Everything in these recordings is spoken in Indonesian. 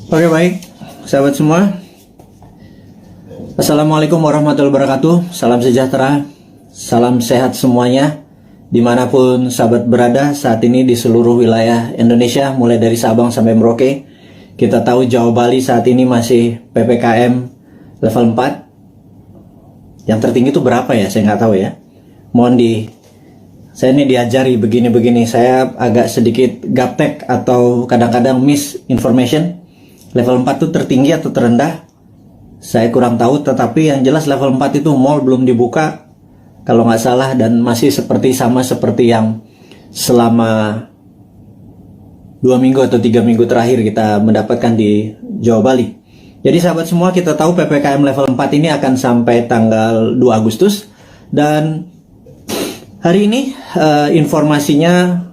Oke, baik, sahabat semua. Assalamualaikum warahmatullahi wabarakatuh. Salam sejahtera, salam sehat semuanya, dimanapun sahabat berada saat ini di seluruh wilayah Indonesia, mulai dari Sabang sampai Merauke. Kita tahu Jawa Bali saat ini masih PPKM level 4. Yang tertinggi itu berapa ya? Saya nggak tahu ya. Saya ini diajari begini-begini. Saya agak sedikit gaptek atau kadang-kadang misinformation. Level 4 itu tertinggi atau terendah? Saya kurang tahu, tetapi yang jelas level 4 itu mall belum dibuka kalau nggak salah, dan masih sama seperti yang selama 2 minggu atau 3 minggu terakhir kita mendapatkan di Jawa Bali. Jadi sahabat semua, kita tahu PPKM level 4 ini akan sampai tanggal 2 Agustus, dan hari ini informasinya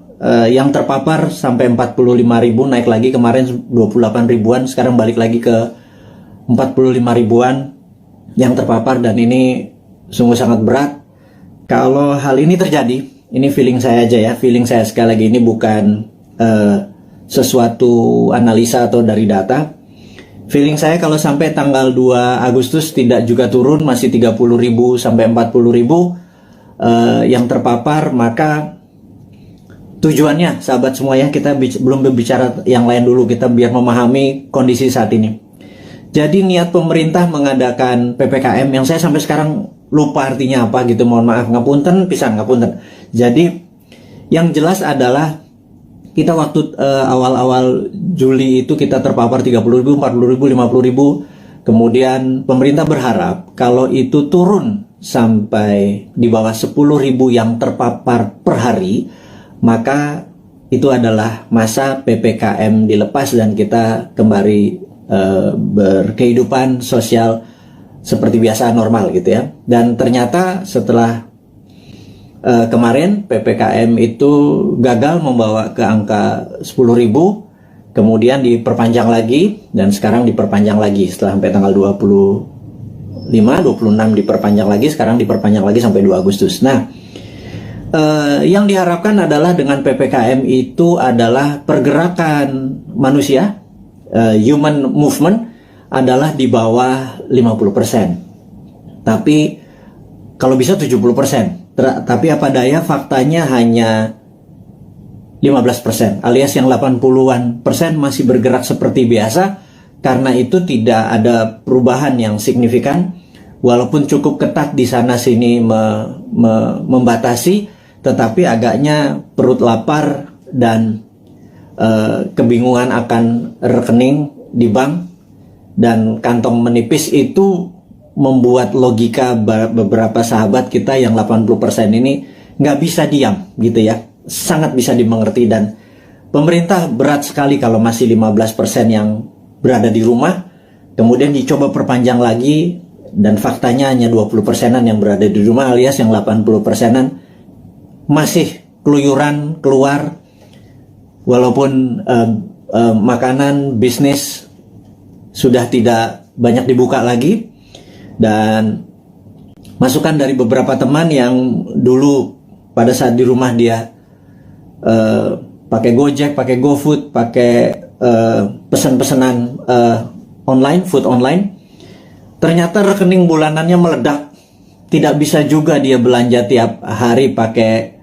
yang terpapar sampai 45.000, naik lagi kemarin 28 ribuan, sekarang balik lagi ke 45 ribuan yang terpapar, dan ini sungguh sangat berat. Kalau hal ini terjadi, ini feeling saya aja ya, feeling saya sekali lagi, ini bukan sesuatu analisa atau dari data. Feeling saya kalau sampai tanggal 2 Agustus tidak juga turun, masih 30.000 sampai 40.000 yang terpapar, maka tujuannya sahabat semua ya, kita belum berbicara yang lain dulu, kita biar memahami kondisi saat ini. Jadi niat pemerintah mengadakan PPKM yang saya sampai sekarang lupa artinya apa gitu, mohon maaf, ngapunten pisan, ngapunten. Jadi yang jelas adalah kita waktu awal-awal Juli itu kita terpapar 30.000, 40.000, 50.000. Kemudian pemerintah berharap kalau itu turun sampai di bawah 10.000 yang terpapar per hari, maka itu adalah masa PPKM dilepas dan kita kembali berkehidupan sosial seperti biasa, normal gitu ya. Dan ternyata setelah kemarin PPKM itu gagal membawa ke angka 10.000, kemudian diperpanjang lagi, dan sekarang diperpanjang lagi setelah sampai tanggal 25, 26 diperpanjang lagi, sekarang diperpanjang lagi sampai 2 Agustus. Nah, yang diharapkan adalah dengan PPKM itu adalah pergerakan manusia, human movement adalah di bawah 50%. Tapi kalau bisa 70%. Tapi apa daya, faktanya hanya 15%, alias yang 80-an persen masih bergerak seperti biasa. Karena itu tidak ada perubahan yang signifikan, walaupun cukup ketat di sana sini membatasi, tetapi agaknya perut lapar dan kebingungan akan rekening di bank dan kantong menipis itu membuat logika beberapa sahabat kita yang 80% ini nggak bisa diam gitu ya, sangat bisa dimengerti. Dan pemerintah berat sekali kalau masih 15% yang berada di rumah, kemudian dicoba perpanjang lagi, dan faktanya hanya 20%-an yang berada di rumah, alias yang 80%-an masih keluyuran keluar, walaupun makanan, bisnis sudah tidak banyak dibuka lagi. Dan masukan dari beberapa teman yang dulu pada saat di rumah dia pakai Gojek, pakai GoFood, pakai pesan-pesanan online, food online, ternyata rekening bulanannya meledak. Tidak bisa juga dia belanja tiap hari pakai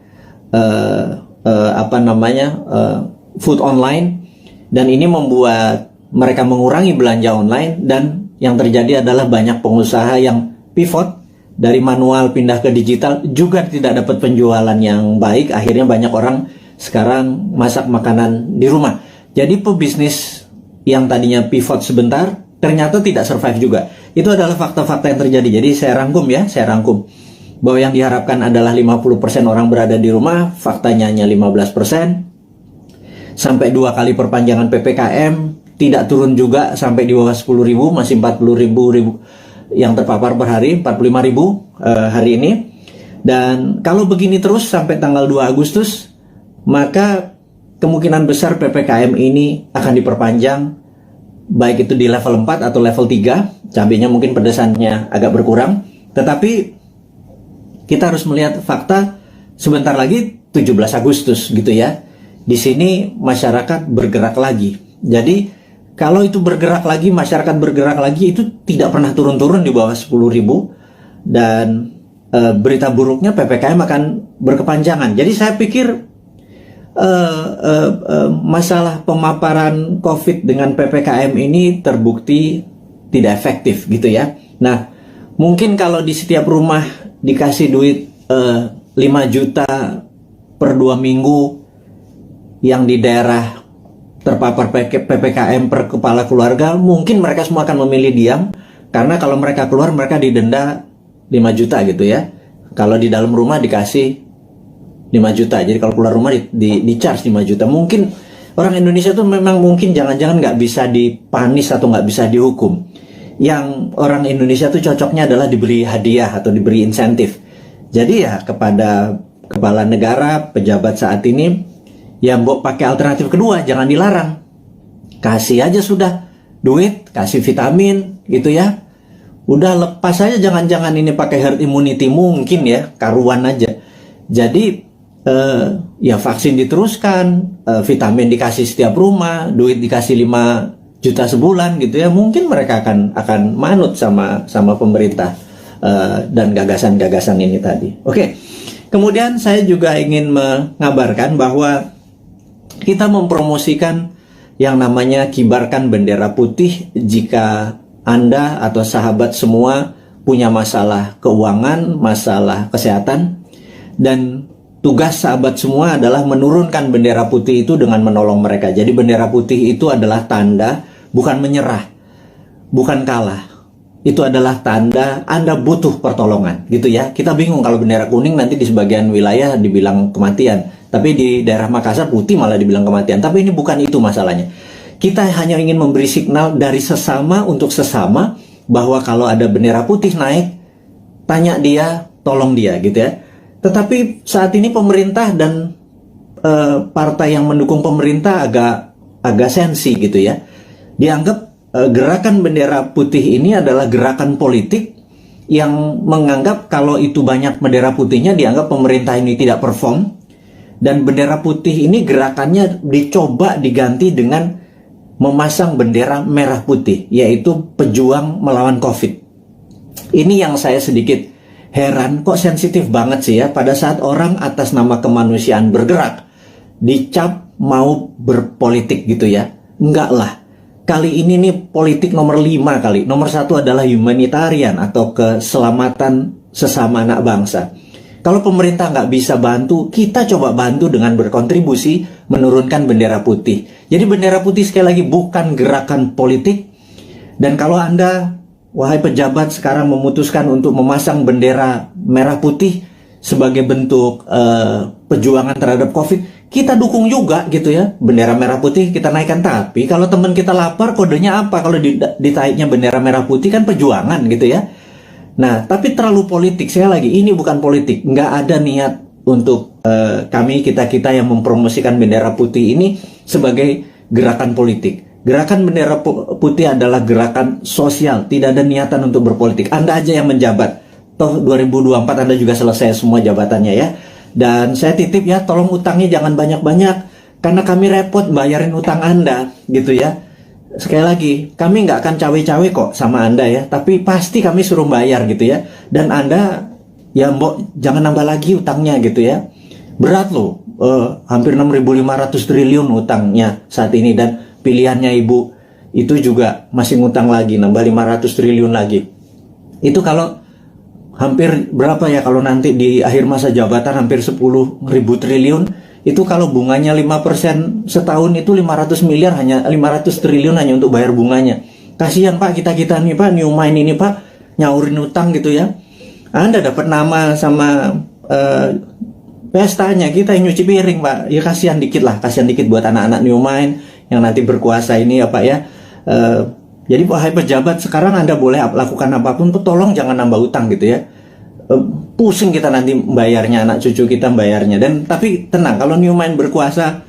food online, dan ini membuat mereka mengurangi belanja online. Dan yang terjadi adalah banyak pengusaha yang pivot dari manual pindah ke digital, juga tidak dapat penjualan yang baik. Akhirnya banyak orang sekarang masak makanan di rumah. Jadi pebisnis yang tadinya pivot sebentar ternyata tidak survive juga. Itu adalah fakta-fakta yang terjadi. Jadi saya rangkum bahwa yang diharapkan adalah 50% orang berada di rumah, faktanya hanya 15%. Sampai 2 kali perpanjangan PPKM, tidak turun juga sampai di bawah 10.000, masih 40.000 yang terpapar per hari, 45.000 hari ini. Dan kalau begini terus sampai tanggal 2 Agustus, maka kemungkinan besar PPKM ini akan diperpanjang, baik itu di level 4 atau level 3. Cabenya mungkin pedesannya agak berkurang, tetapi kita harus melihat fakta. Sebentar lagi 17 Agustus gitu ya. Di sini masyarakat bergerak lagi. Jadi kalau itu bergerak lagi, masyarakat bergerak lagi, itu tidak pernah turun-turun di bawah 10.000, dan berita buruknya PPKM akan berkepanjangan. Jadi saya pikir masalah pemaparan COVID dengan PPKM ini terbukti tidak efektif gitu ya. Nah, mungkin kalau di setiap rumah dikasih duit 5 juta per 2 minggu, yang di daerah terpapar PPKM per kepala keluarga, mungkin mereka semua akan memilih diam, karena kalau mereka keluar mereka didenda 5 juta gitu ya. Kalau di dalam rumah dikasih 5 juta. Jadi kalau keluar rumah di charge 5 juta. Mungkin orang Indonesia tuh memang mungkin jangan-jangan nggak bisa dipanis atau nggak bisa dihukum. Yang orang Indonesia tuh cocoknya adalah diberi hadiah atau diberi insentif. Jadi ya kepada kepala negara, pejabat saat ini, ya mbok pakai alternatif kedua, jangan dilarang. Kasih aja sudah duit, kasih vitamin gitu ya. Udah lepas aja, jangan-jangan ini pakai herd immunity, mungkin ya, karuan aja. Jadi ya vaksin diteruskan, vitamin dikasih setiap rumah, duit dikasih 5 juta sebulan gitu ya. Mungkin mereka akan manut sama pemerintah dan gagasan-gagasan ini tadi. Oke. Kemudian saya juga ingin mengabarkan bahwa kita mempromosikan yang namanya kibarkan bendera putih jika Anda atau sahabat semua punya masalah keuangan, masalah kesehatan, dan tugas sahabat semua adalah menurunkan bendera putih itu dengan menolong mereka. Jadi bendera putih itu adalah tanda bukan menyerah, bukan kalah. Itu adalah tanda Anda butuh pertolongan, gitu ya. Kita bingung kalau bendera kuning nanti di sebagian wilayah dibilang kematian, tapi di daerah Makassar putih malah dibilang kematian. Tapi ini bukan itu masalahnya. Kita hanya ingin memberi signal dari sesama untuk sesama bahwa kalau ada bendera putih naik, tanya dia, tolong dia gitu ya. Tetapi saat ini pemerintah dan partai yang mendukung pemerintah agak sensi gitu ya. Dianggap gerakan bendera putih ini adalah gerakan politik yang menganggap kalau itu banyak bendera putihnya dianggap pemerintah ini tidak perform, dan bendera putih ini gerakannya dicoba diganti dengan memasang bendera merah putih, yaitu pejuang melawan COVID. Ini yang saya sedikit heran, kok sensitif banget sih ya, pada saat orang atas nama kemanusiaan bergerak, dicap mau berpolitik gitu ya. Enggak lah, kali ini nih politik nomor 5 kali. Nomor 1 adalah humanitarian atau keselamatan sesama anak bangsa. Kalau pemerintah nggak bisa bantu, kita coba bantu dengan berkontribusi menurunkan bendera putih. Jadi bendera putih sekali lagi bukan gerakan politik. Dan kalau Anda, wahai pejabat, sekarang memutuskan untuk memasang bendera merah putih sebagai bentuk perjuangan terhadap COVID, kita dukung juga gitu ya. Bendera merah putih kita naikkan. Tapi kalau teman kita lapar, kodenya apa? Kalau ditaiknya bendera merah putih kan perjuangan gitu ya. Nah, tapi terlalu politik. Saya lagi, ini bukan politik. Nggak ada niat untuk kita yang mempromosikan bendera putih ini sebagai gerakan politik. Gerakan bendera putih adalah gerakan sosial. Tidak ada niatan untuk berpolitik. Anda aja yang menjabat. Toh 2024 Anda juga selesai semua jabatannya ya. Dan saya titip ya, tolong utangnya jangan banyak-banyak. Karena kami repot bayarin utang Anda gitu ya. Sekali lagi, kami nggak akan cawe-cawe kok sama Anda ya, tapi pasti kami suruh bayar gitu ya. Dan Anda, ya mbok jangan nambah lagi utangnya gitu ya. Berat loh, hampir 6.500 triliun utangnya saat ini. Dan pilihannya Ibu itu juga masih ngutang lagi, nambah 500 triliun lagi. Itu kalau hampir berapa ya, kalau nanti di akhir masa jabatan hampir 10.000 triliun. Itu kalau bunganya 5% setahun itu 500 miliar, hanya 500 triliun hanya untuk bayar bunganya. Kasihan Pak, kita nih Pak, New Mind ini Pak, nyaurin utang gitu ya. Anda dapat nama sama pestanya, kita yang nyuci piring Pak. Ya kasihan dikit lah, kasihan dikit buat anak-anak New Mind yang nanti berkuasa ini ya Pak ya. Jadi wahai pejabat, sekarang Anda boleh lakukan apapun, tolong jangan nambah utang gitu ya. Pusing kita nanti bayarnya, anak cucu kita bayarnya. Dan tapi tenang, kalau New Mind berkuasa,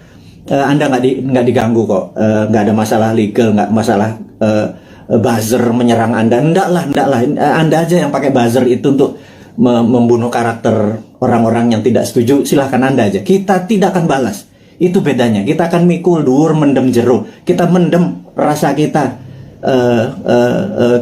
Anda nggak diganggu kok, nggak ada masalah legal, nggak masalah buzzer menyerang Anda. Enggak lah, Anda aja yang pakai buzzer itu untuk membunuh karakter orang-orang yang tidak setuju. Silahkan Anda aja, kita tidak akan balas. Itu bedanya. Kita akan mikul dhuwur mendem jero. Kita mendem rasa kita.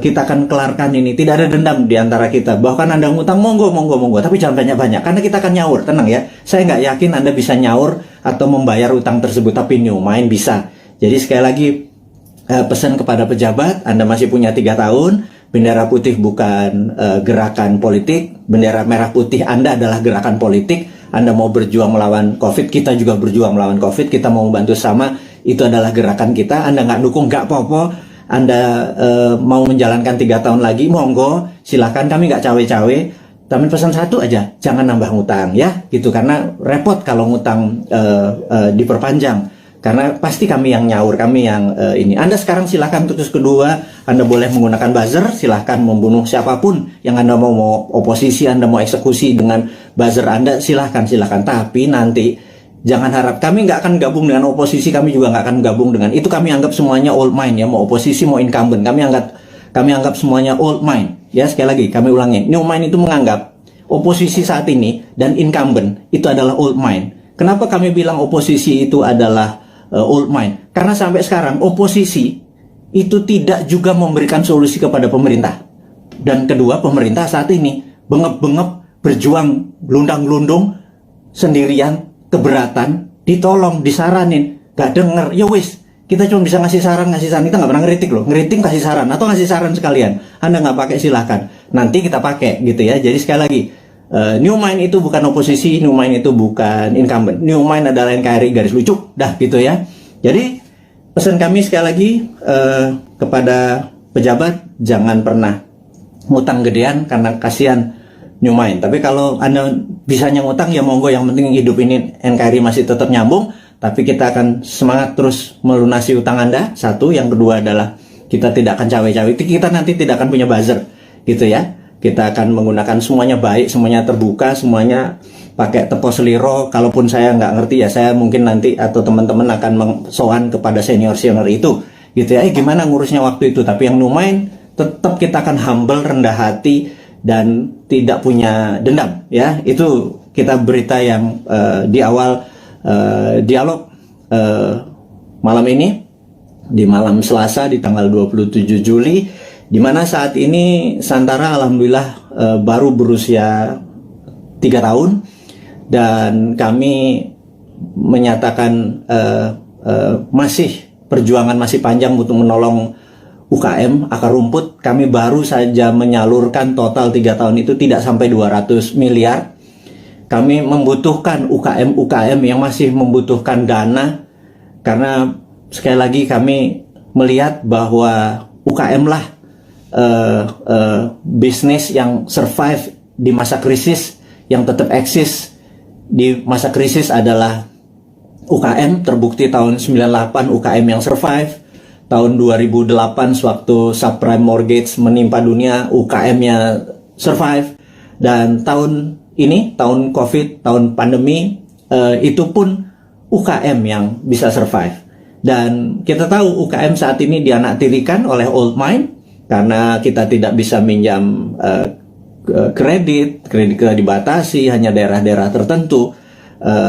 Kita akan kelarkan ini. Tidak ada dendam di antara kita. Bahkan Anda ngutang, monggo, tapi jangan banyak-banyak. Karena kita akan nyaur, tenang ya. Saya nggak yakin Anda bisa nyaur atau membayar utang tersebut, tapi New Mind bisa. Jadi sekali lagi, pesan kepada pejabat, Anda masih punya 3 tahun. Bendera putih bukan gerakan politik. Bendera merah putih Anda adalah gerakan politik. Anda mau berjuang melawan COVID, kita juga berjuang melawan COVID. Kita mau membantu sama, itu adalah gerakan kita. Anda nggak dukung, nggak apa-apa. Anda mau menjalankan 3 tahun lagi, monggo, silahkan, kami nggak cawe-cawe. Tapi pesan satu aja, jangan nambah ngutang ya, gitu. Karena repot kalau ngutang diperpanjang. Karena pasti kami yang nyaur, kami yang ini. Anda sekarang silahkan terus kedua, Anda boleh menggunakan buzzer, silahkan membunuh siapapun yang Anda mau oposisi, Anda mau eksekusi dengan buzzer Anda, silahkan. Tapi nanti jangan harap, kami nggak akan gabung dengan oposisi, kami juga nggak akan gabung dengan itu. Kami anggap semuanya old mind ya, mau oposisi mau incumbent, kami anggap semuanya old mind ya. Sekali lagi kami ulangi, New Mind itu menganggap oposisi saat ini dan incumbent itu adalah old mind. Kenapa kami bilang oposisi itu adalah old mind? Karena sampai sekarang oposisi itu tidak juga memberikan solusi kepada pemerintah. Dan kedua, pemerintah saat ini bengep-bengep berjuang gelundang-gelundung sendirian, keberatan, ditolong, disaranin, gak denger, ya wis, kita cuma bisa ngasih saran, kita nggak pernah ngeritik loh, ngeritik kasih saran, atau ngasih saran sekalian, Anda nggak pakai silahkan, nanti kita pakai gitu ya. Jadi sekali lagi, New Mind itu bukan oposisi, New Mind itu bukan incumbent, New Mind adalah NKRI garis lucu, dah gitu ya. Jadi pesan kami sekali lagi kepada pejabat, jangan pernah ngutang gedean karena kasihan New Mind. Tapi kalau Anda bisanya ngutang ya monggo, yang penting hidup ini NKRI masih tetap nyambung. Tapi kita akan semangat terus melunasi utang Anda. Satu, yang kedua adalah kita tidak akan cawe-cawe. Kita nanti tidak akan punya buzzer gitu ya. Kita akan menggunakan semuanya baik, semuanya terbuka, semuanya pakai tepos seliro. Kalaupun saya nggak ngerti ya, saya mungkin nanti atau teman-teman akan sowan kepada senior-senior itu gitu ya. Gimana ngurusnya waktu itu. Tapi yang New Mind tetap kita akan humble, rendah hati, dan tidak punya dendam ya. Itu kita berita yang di awal dialog malam ini, di malam Selasa di tanggal 27 Juli, di mana saat ini Santara alhamdulillah baru berusia 3 tahun, dan kami menyatakan masih perjuangan masih panjang untuk menolong UKM akar rumput. Kami baru saja menyalurkan total 3 tahun itu tidak sampai 200 miliar. Kami membutuhkan UKM yang masih membutuhkan dana, karena sekali lagi kami melihat bahwa UKM lah bisnis yang survive di masa krisis, yang tetap eksis di masa krisis adalah UKM. Terbukti tahun 98 UKM yang survive. Tahun 2008 sewaktu subprime mortgage menimpa dunia, UKM-nya survive. Dan tahun ini, tahun COVID, tahun pandemi, itu pun UKM yang bisa survive. Dan kita tahu UKM saat ini dianaktirikan oleh old mind, karena kita tidak bisa minjam kredit dibatasi, hanya daerah-daerah tertentu,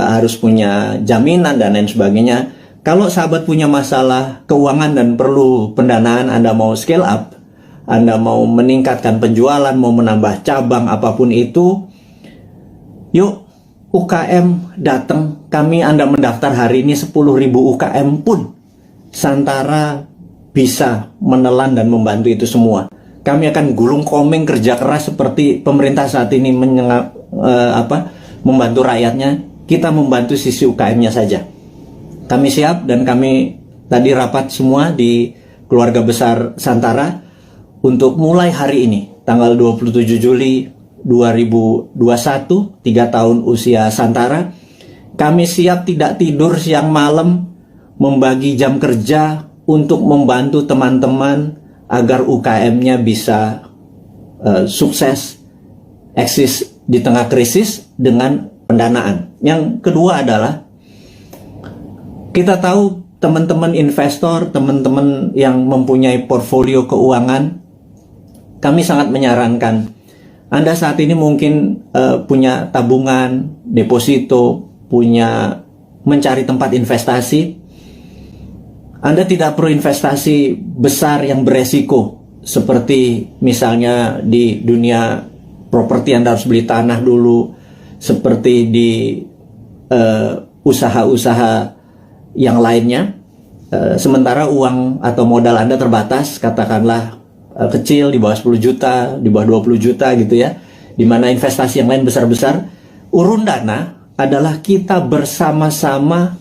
harus punya jaminan dan lain sebagainya. Kalau sahabat punya masalah keuangan dan perlu pendanaan, Anda mau scale up, Anda mau meningkatkan penjualan, mau menambah cabang, apapun itu, yuk UKM datang. Kami, Anda mendaftar hari ini 10.000 UKM pun Santara bisa menelan dan membantu itu semua. Kami akan gulung komeng kerja keras seperti pemerintah saat ini membantu rakyatnya. Kita membantu sisi UKM-nya saja. Kami siap, dan kami tadi rapat semua di keluarga besar Santara untuk mulai hari ini, tanggal 27 Juli 2021, 3 tahun usia Santara. Kami siap tidak tidur siang malam, membagi jam kerja untuk membantu teman-teman agar UKM-nya bisa sukses, eksis di tengah krisis dengan pendanaan. Yang kedua adalah, kita tahu teman-teman investor, teman-teman yang mempunyai portfolio keuangan, kami sangat menyarankan Anda saat ini mungkin punya tabungan, deposito, punya mencari tempat investasi. Anda tidak perlu investasi besar yang beresiko, seperti misalnya di dunia properti Anda harus beli tanah dulu, seperti di usaha-usaha yang lainnya. Sementara uang atau modal Anda terbatas, katakanlah kecil, di bawah 10 juta, di bawah 20 juta gitu ya, dimana investasi yang lain besar-besar. Urun dana adalah kita bersama-sama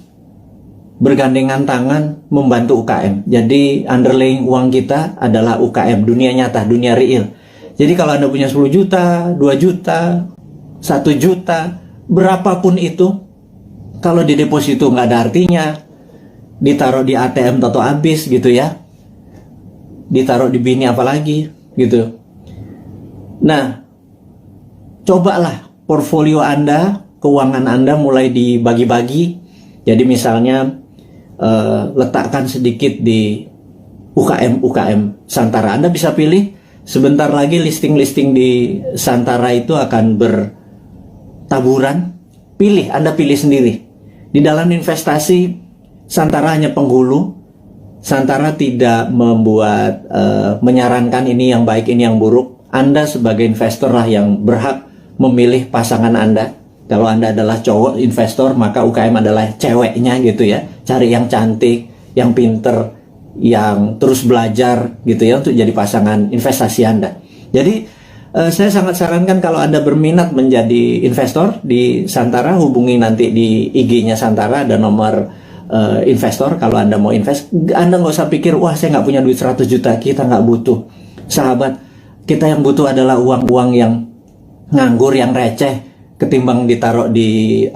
bergandengan tangan membantu UKM. Jadi underlying uang kita adalah UKM, dunia nyata, dunia real. Jadi kalau Anda punya 10 juta, 2 juta, 1 juta, berapapun itu, kalau di deposito nggak ada artinya, ditaruh di ATM atau habis gitu ya, ditaruh di bini apalagi gitu. Nah, cobalah portfolio Anda, keuangan Anda mulai dibagi-bagi. Jadi misalnya letakkan sedikit di UKM Santara. Anda bisa pilih, sebentar lagi listing-listing di Santara itu akan bertaburan. Pilih, Anda pilih sendiri. Di dalam investasi, Santara hanya penghulu. Santara tidak membuat menyarankan ini yang baik, ini yang buruk. Anda sebagai investor lah yang berhak memilih pasangan Anda. Kalau Anda adalah cowok investor, maka UKM adalah ceweknya gitu ya. Cari yang cantik, yang pinter, yang terus belajar gitu ya, untuk jadi pasangan investasi Anda. Jadi saya sangat sarankan kalau Anda berminat menjadi investor di Santara, hubungi nanti di IG-nya Santara, ada nomor investor. Kalau Anda mau invest, Anda nggak usah pikir, wah saya nggak punya duit 100 juta, kita nggak butuh. Sahabat, kita yang butuh adalah uang-uang yang nganggur, yang receh, ketimbang ditaruh di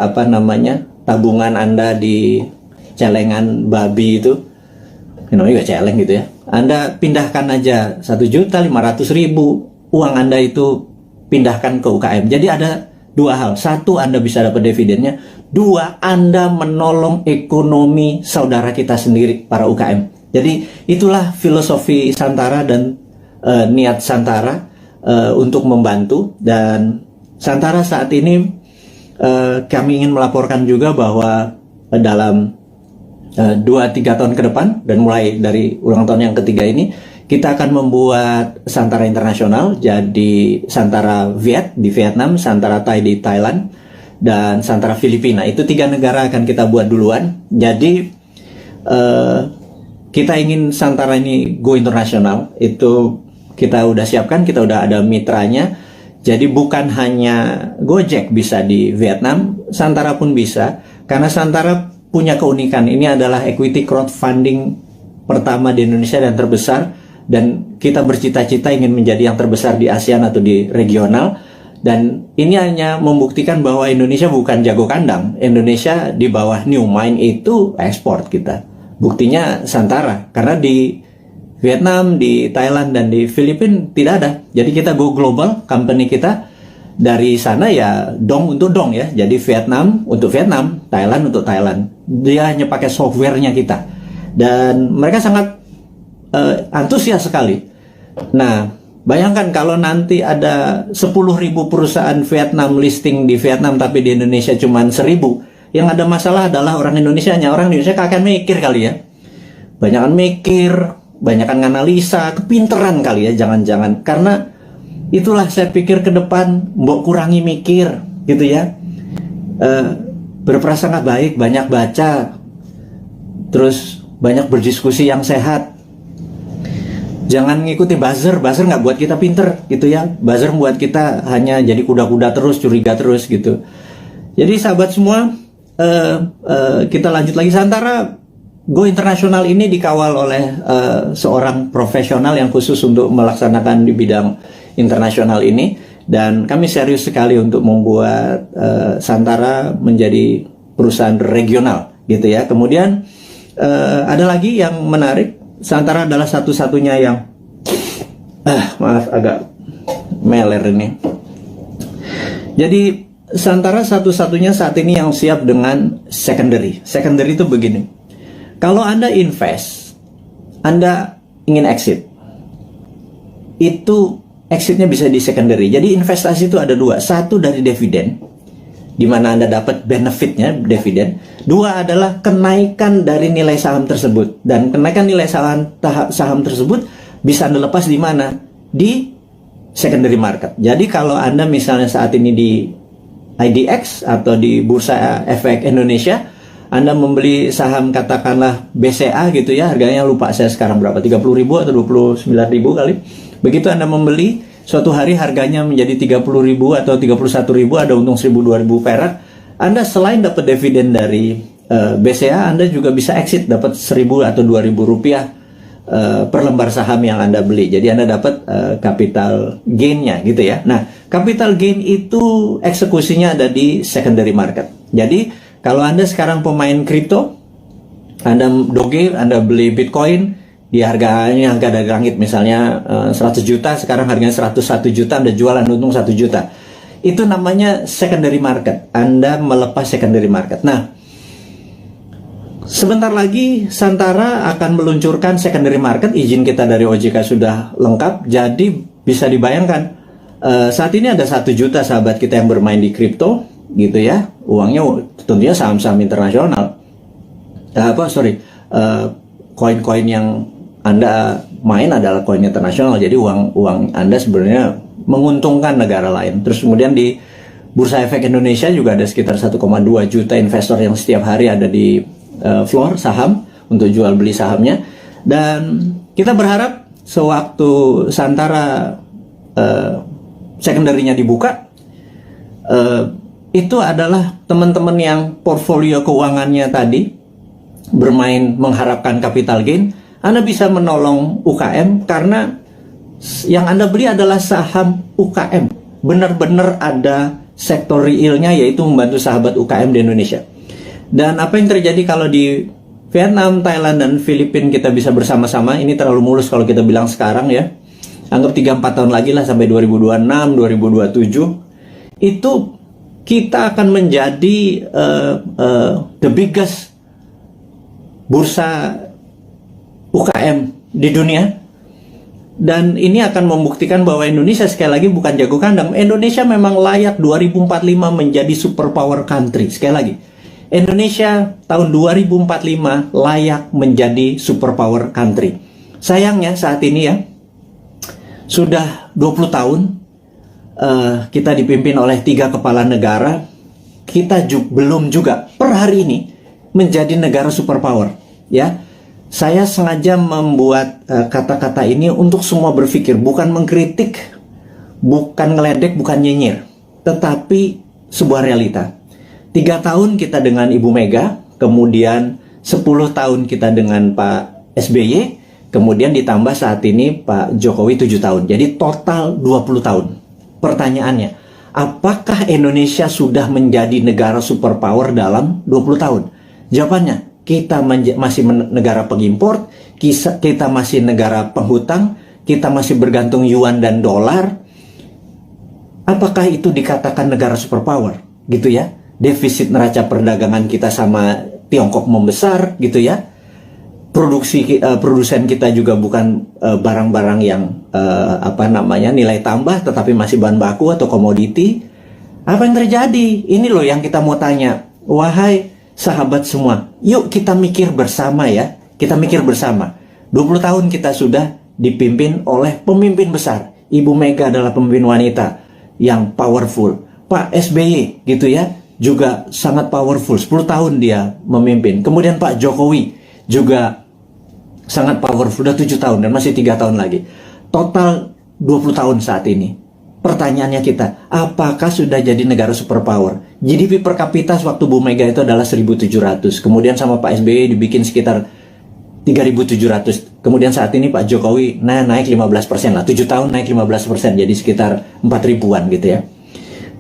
tabungan Anda di celengan babi itu, namanya juga celeng gitu ya. Anda pindahkan aja 1.500.000 uang Anda itu, pindahkan ke UKM. Jadi ada dua hal: satu, Anda bisa dapat dividennya; dua, Anda menolong ekonomi saudara kita sendiri, para UKM. Jadi itulah filosofi Santara dan niat Santara untuk membantu. Dan Santara saat ini kami ingin melaporkan juga bahwa dalam 2-3 tahun ke depan, dan mulai dari ulang tahun yang ketiga ini, kita akan membuat Santara internasional. Jadi Santara Viet di Vietnam, Santara Thai di Thailand, dan Santara Filipina. Itu 3 negara akan kita buat duluan. Jadi kita ingin Santara ini go internasional. Itu kita udah siapkan, kita udah ada mitranya. Jadi bukan hanya Gojek bisa di Vietnam, Santara pun bisa. Karena Santara punya keunikan, ini adalah equity crowdfunding pertama di Indonesia dan terbesar. Dan kita bercita-cita ingin menjadi yang terbesar di ASEAN atau di regional. Dan ini hanya membuktikan bahwa Indonesia bukan jago kandang. Indonesia di bawah New Mind itu ekspor kita. Buktinya Santara, karena di Vietnam, di Thailand, dan di Filipina tidak ada. Jadi kita go global, company kita dari sana ya dong untuk dong ya. Jadi Vietnam untuk Vietnam, Thailand untuk Thailand. Dia hanya pakai softwarenya kita. Dan mereka sangat antusias sekali. Nah, bayangkan kalau nanti ada 10.000 perusahaan Vietnam listing di Vietnam, tapi di Indonesia cuma 1.000. Yang ada masalah adalah orang Indonesianya. Orang Indonesia kakek mikir kali ya. Banyakan mikir, banyakan analisa, kepinteran kali ya, jangan-jangan. Karena itulah saya pikir ke depan, mbok kurangi mikir gitu ya. Berprasangka baik, banyak baca, terus banyak berdiskusi yang sehat. Jangan ngikuti buzzer nggak buat kita pinter gitu ya. Buzzer membuat kita hanya jadi kuda-kuda terus, curiga terus gitu. Jadi sahabat semua, kita lanjut lagi. Santara Go Internasional ini dikawal oleh seorang profesional yang khusus untuk melaksanakan di bidang internasional ini, dan kami serius sekali untuk membuat Santara menjadi perusahaan regional gitu ya. Kemudian ada lagi yang menarik, Santara adalah satu-satunya yang maaf agak meler ini. Jadi Santara satu-satunya saat ini yang siap dengan secondary. Secondary itu begini. Kalau Anda invest, Anda ingin exit, itu exitnya bisa di secondary. Jadi investasi itu ada dua. Satu dari dividen, di mana Anda dapat benefitnya, dividen. Dua adalah kenaikan dari nilai saham tersebut. Dan kenaikan nilai saham tersebut bisa Anda lepas di mana? Di secondary market. Jadi kalau Anda misalnya saat ini di IDX atau di Bursa Efek Indonesia, Anda membeli saham katakanlah BCA gitu ya, harganya lupa saya sekarang berapa, 30.000 atau 29.000 kali. Begitu Anda membeli, suatu hari harganya menjadi 30.000 atau 31.000, ada untung 1.000-2.000 perak. Anda selain dapat dividen dari BCA, Anda juga bisa exit, dapat 1.000 atau 2.000 rupiah per lembar saham yang Anda beli. Jadi Anda dapat capital gain-nya gitu ya. Nah, capital gain itu eksekusinya ada di secondary market. Jadi kalau Anda sekarang pemain kripto, Anda doge, Anda beli Bitcoin di harganya harga dari langit, misalnya 100 juta, sekarang harganya 101 juta, Anda jualan untung 1 juta. Itu namanya secondary market. Anda melepas secondary market. Nah, sebentar lagi Santara akan meluncurkan secondary market. Izin kita dari OJK sudah lengkap. Jadi bisa dibayangkan, saat ini ada 1 juta sahabat kita yang bermain di kripto gitu ya. Uangnya tentunya saham-saham internasional. Koin-koin yang Anda main adalah koin internasional. Jadi uang Anda sebenarnya menguntungkan negara lain. Terus kemudian di Bursa Efek Indonesia juga ada sekitar 1,2 juta investor yang setiap hari ada di floor saham untuk jual beli sahamnya. Dan kita berharap sewaktu Santara secondary-nya dibuka, itu adalah teman-teman yang portfolio keuangannya tadi bermain mengharapkan capital gain, Anda bisa menolong UKM karena yang Anda beli adalah saham UKM. Benar-benar ada sektor realnya, yaitu membantu sahabat UKM di Indonesia. Dan apa yang terjadi kalau di Vietnam, Thailand, dan Filipina kita bisa bersama-sama, ini terlalu mulus kalau kita bilang sekarang ya. Anggap 3-4 tahun lagi lah sampai 2026, 2027. Itu kita akan menjadi the biggest bursa UKM di dunia. Dan ini akan membuktikan bahwa Indonesia sekali lagi bukan jago kandang. Indonesia memang layak 2045 menjadi superpower country. Sekali lagi, Indonesia tahun 2045 layak menjadi superpower country. Sayangnya saat ini ya, sudah 20 tahun kita dipimpin oleh 3 kepala negara. Kita belum juga per hari ini menjadi negara superpower ya. Saya sengaja membuat kata-kata ini untuk semua berpikir, bukan mengkritik, bukan ngeledek, bukan nyinyir, tetapi sebuah realita. 3 tahun kita dengan Ibu Mega, kemudian 10 tahun kita dengan Pak SBY, kemudian ditambah saat ini Pak Jokowi 7 tahun. Jadi total 20 tahun. Pertanyaannya, apakah Indonesia sudah menjadi negara superpower dalam 20 tahun? Jawabannya, kita masih negara pengimpor, kita masih negara penghutang, kita masih bergantung yuan dan dolar. Apakah itu dikatakan negara superpower? Gitu ya. Defisit neraca perdagangan kita sama Tiongkok membesar gitu ya. Produsen kita juga bukan barang-barang yang nilai tambah, tetapi masih bahan baku atau komoditi. Apa yang terjadi? Ini loh yang kita mau tanya. Wahai sahabat semua, yuk kita mikir bersama ya. Kita mikir bersama. 20 tahun kita sudah dipimpin oleh pemimpin besar. Ibu Mega adalah pemimpin wanita yang powerful. Pak SBY gitu ya, juga sangat powerful. 10 tahun dia memimpin. Kemudian Pak Jokowi juga sangat powerful. Sudah 7 tahun dan masih 3 tahun lagi. Total 20 tahun saat ini. Pertanyaannya kita, apakah sudah jadi negara superpower? GDP per kapita waktu Bu Mega itu adalah 1.700. Kemudian sama Pak SBY dibikin sekitar 3.700. Kemudian saat ini Pak Jokowi naik 15% lah. 7 tahun naik 15%. Jadi sekitar 4.000-an gitu ya.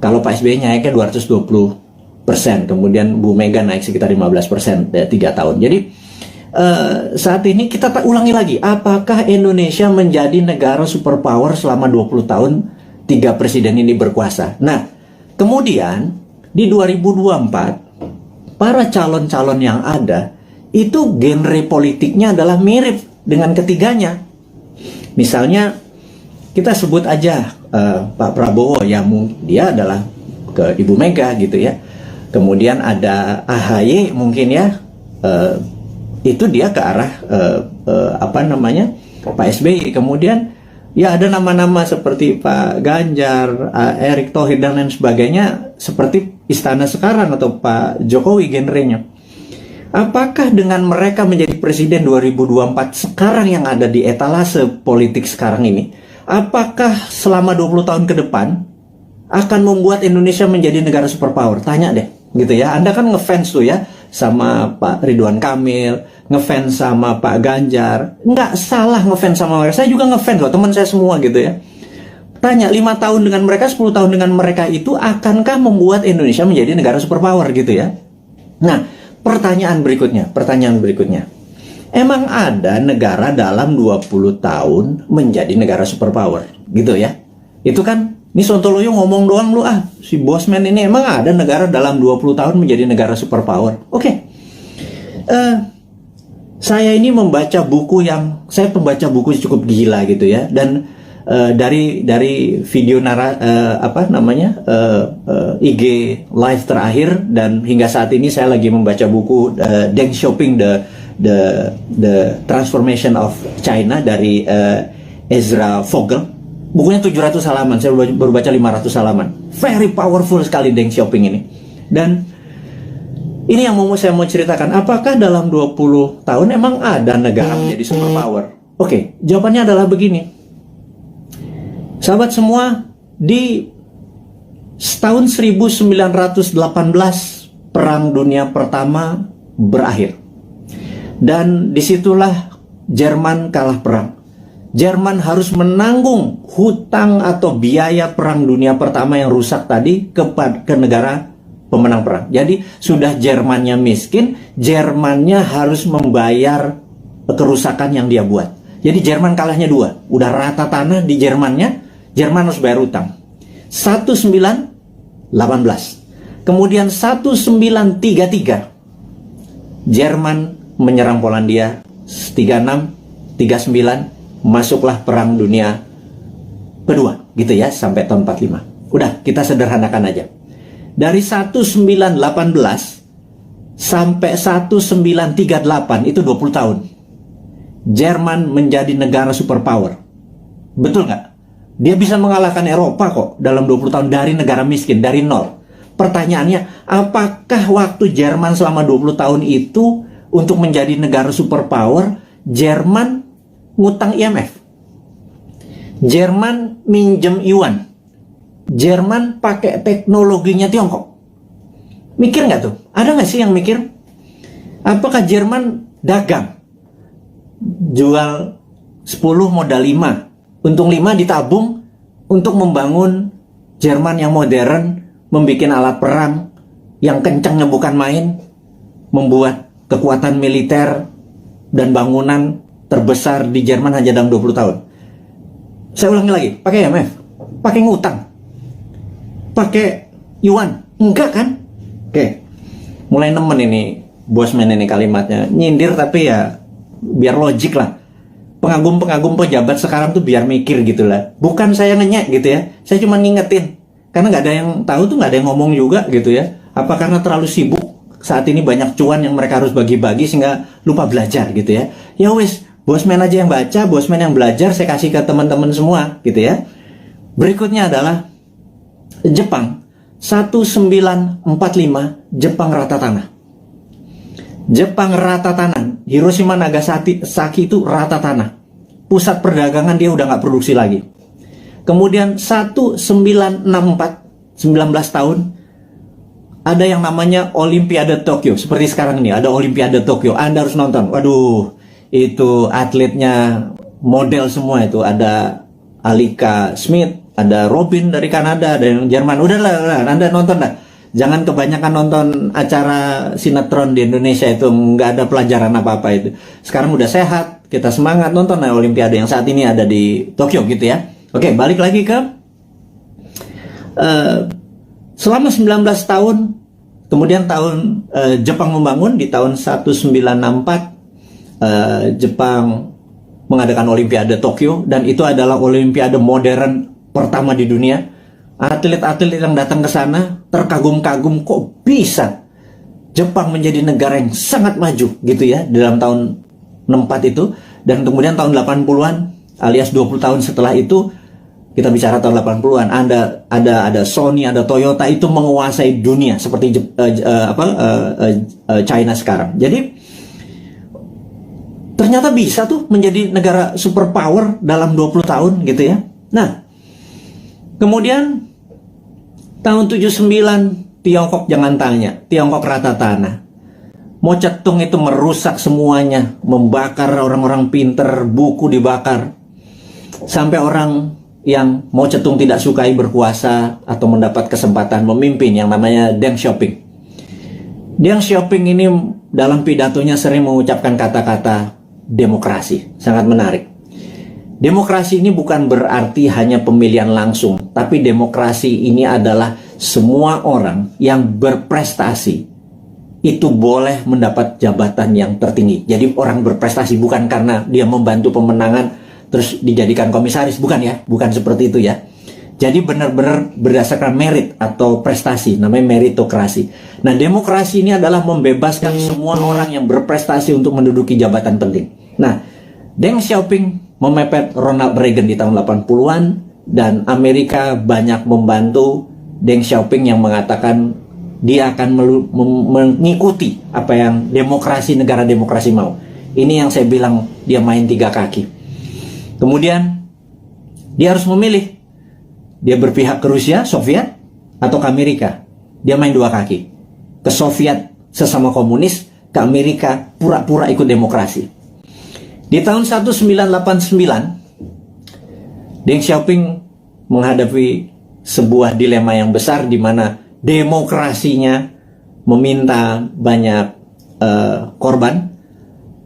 Kalau Pak SBY naiknya 220%. Kemudian Bu Mega naik sekitar 15% 3 tahun. Jadi saat ini kita ulangi lagi. Apakah Indonesia menjadi negara superpower selama 20 tahun 3 presiden ini berkuasa? Nah, kemudian di 2024 para calon-calon yang ada itu genre politiknya adalah mirip dengan ketiganya. Misalnya kita sebut aja Pak Prabowo ya, dia adalah ke Ibu Mega gitu ya. Kemudian ada AHY mungkin ya, itu dia ke arah Pak SBY. Kemudian ya ada nama-nama seperti Pak Ganjar, Erick Thohir dan lain sebagainya, seperti istana sekarang atau Pak Jokowi genrenya. Apakah dengan mereka menjadi presiden 2024 sekarang yang ada di etalase politik sekarang ini, apakah selama 20 tahun ke depan akan membuat Indonesia menjadi negara superpower? Tanya deh, gitu ya. Anda kan ngefans tuh ya sama Pak Ridwan Kamil, ngefans sama Pak Ganjar. Nggak salah ngefans sama mereka. Saya juga ngefans loh, teman saya semua gitu ya. Tanya 5 tahun dengan mereka, 10 tahun dengan mereka itu akankah membuat Indonesia menjadi negara superpower gitu ya. Nah, pertanyaan berikutnya. Emang ada negara dalam 20 tahun menjadi negara superpower gitu ya? Itu kan, ini Sontoloyo ngomong doang lu si Bosman ini, emang ada negara dalam 20 tahun menjadi negara superpower? Oke. Saya ini membaca buku saya pembaca buku cukup gila gitu ya, dan dari video IG live terakhir dan hingga saat ini saya lagi membaca buku Deng Xiaoping the Transformation of China dari Ezra Vogel. Bukunya 700 halaman, saya baru baca 500 halaman. Very powerful sekali Deng Xiaoping ini. Dan ini yang saya mau ceritakan, apakah dalam 20 tahun emang ada negara menjadi superpower? Oke, jawabannya adalah begini. Sahabat semua, di tahun 1918 Perang Dunia Pertama berakhir. Dan disitulah Jerman kalah perang. Jerman harus menanggung hutang atau biaya Perang Dunia Pertama yang rusak tadi ke negara pemenang perang. Jadi sudah Jermannya miskin, Jermannya harus membayar kerusakan yang dia buat. Jadi Jerman kalahnya 2. Udah rata tanah di Jermannya, Jerman harus bayar utang. 1918. Kemudian 1933 Jerman menyerang Polandia. 36, 39 masuklah Perang Dunia Kedua gitu ya, sampai tahun 45. Udah, kita sederhanakan aja. Dari 1918 sampai 1938 itu 20 tahun. Jerman menjadi negara superpower. Betul nggak? Dia bisa mengalahkan Eropa kok dalam 20 tahun dari negara miskin, dari nol. Pertanyaannya, apakah waktu Jerman selama 20 tahun itu untuk menjadi negara superpower, Jerman ngutang IMF? Jerman minjem yuan? Jerman pakai teknologinya Tiongkok? Mikir nggak tuh? Ada nggak sih yang mikir? Apakah Jerman dagang? Jual 10 modal 5. Untung 5 ditabung untuk membangun Jerman yang modern, membuat alat perang yang kencangnya bukan main, membuat kekuatan militer dan bangunan terbesar di Jerman hanya dalam 20 tahun. Saya ulangi lagi, pakai IMF, pakai ngutang, pakai yuan, enggak kan? Oke, mulai nemen ini Bosman ini kalimatnya, nyindir tapi ya biar logik lah. Pengagum-pengagum pejabat sekarang tuh biar mikir gitu lah. Bukan saya ngenyek gitu ya. Saya cuma ngingetin. Karena nggak ada yang tahu tuh, nggak ada yang ngomong juga gitu ya. Apa karena terlalu sibuk saat ini banyak cuan yang mereka harus bagi-bagi sehingga lupa belajar gitu ya. Ya wes, Bosman aja yang baca, Bosman yang belajar, saya kasih ke teman-teman semua gitu ya. Berikutnya adalah Jepang. 1945 Jepang rata tanah. Jepang rata tanah. Hiroshima Nagasaki itu rata tanah. Pusat perdagangan dia udah nggak produksi lagi. Kemudian 1964, 19 tahun, ada yang namanya Olimpiade Tokyo. Seperti sekarang ini ada Olimpiade Tokyo. Anda harus nonton. Waduh, itu atletnya model semua itu. Ada Alika Smith, ada Robin dari Kanada, ada yang Jerman. Udahlah, Anda nonton lah. Jangan kebanyakan nonton acara sinetron di Indonesia, itu nggak ada pelajaran apa-apa itu. Sekarang udah sehat, kita semangat nonton Olimpiade yang saat ini ada di Tokyo gitu ya. Oke, balik lagi ke selama 19 tahun, kemudian tahun Jepang membangun di tahun 1964 Jepang mengadakan Olimpiade Tokyo, dan itu adalah Olimpiade modern pertama di dunia. Atlet-atlet yang datang ke sana terkagum-kagum kok bisa Jepang menjadi negara yang sangat maju gitu ya dalam tahun 64 itu. Dan kemudian tahun 80-an alias 20 tahun setelah itu, kita bicara tahun 80-an, ada Sony, ada Toyota itu menguasai dunia seperti China sekarang. Jadi ternyata bisa tuh menjadi negara superpower dalam 20 tahun gitu ya. Nah, kemudian tahun 79 Tiongkok jangan tanya, Tiongkok rata tanah. Mao Zedong itu merusak semuanya, membakar orang-orang pinter, buku dibakar. Sampai orang yang Mao Zedong tidak sukai berkuasa atau mendapat kesempatan memimpin yang namanya Deng Xiaoping. Deng Xiaoping ini dalam pidatonya sering mengucapkan kata-kata demokrasi, sangat menarik. Demokrasi ini bukan berarti hanya pemilihan langsung, tapi demokrasi ini adalah semua orang yang berprestasi itu boleh mendapat jabatan yang tertinggi. Jadi orang berprestasi bukan karena dia membantu pemenangan terus dijadikan komisaris, bukan ya, bukan seperti itu ya. Jadi benar-benar berdasarkan merit atau prestasi, namanya meritokrasi. Nah, demokrasi ini adalah membebaskan semua orang yang berprestasi untuk menduduki jabatan penting. Nah, Deng Xiaoping memepet Ronald Reagan di tahun 80-an, dan Amerika banyak membantu Deng Xiaoping yang mengatakan dia akan mengikuti apa yang negara demokrasi mau. Ini yang saya bilang dia main tiga kaki. Kemudian dia harus memilih, dia berpihak ke Rusia, Soviet, atau ke Amerika. Dia main dua kaki. Ke Soviet sesama komunis, ke Amerika pura-pura ikut demokrasi. Di tahun 1989, Deng Xiaoping menghadapi sebuah dilema yang besar di mana demokrasinya meminta banyak korban,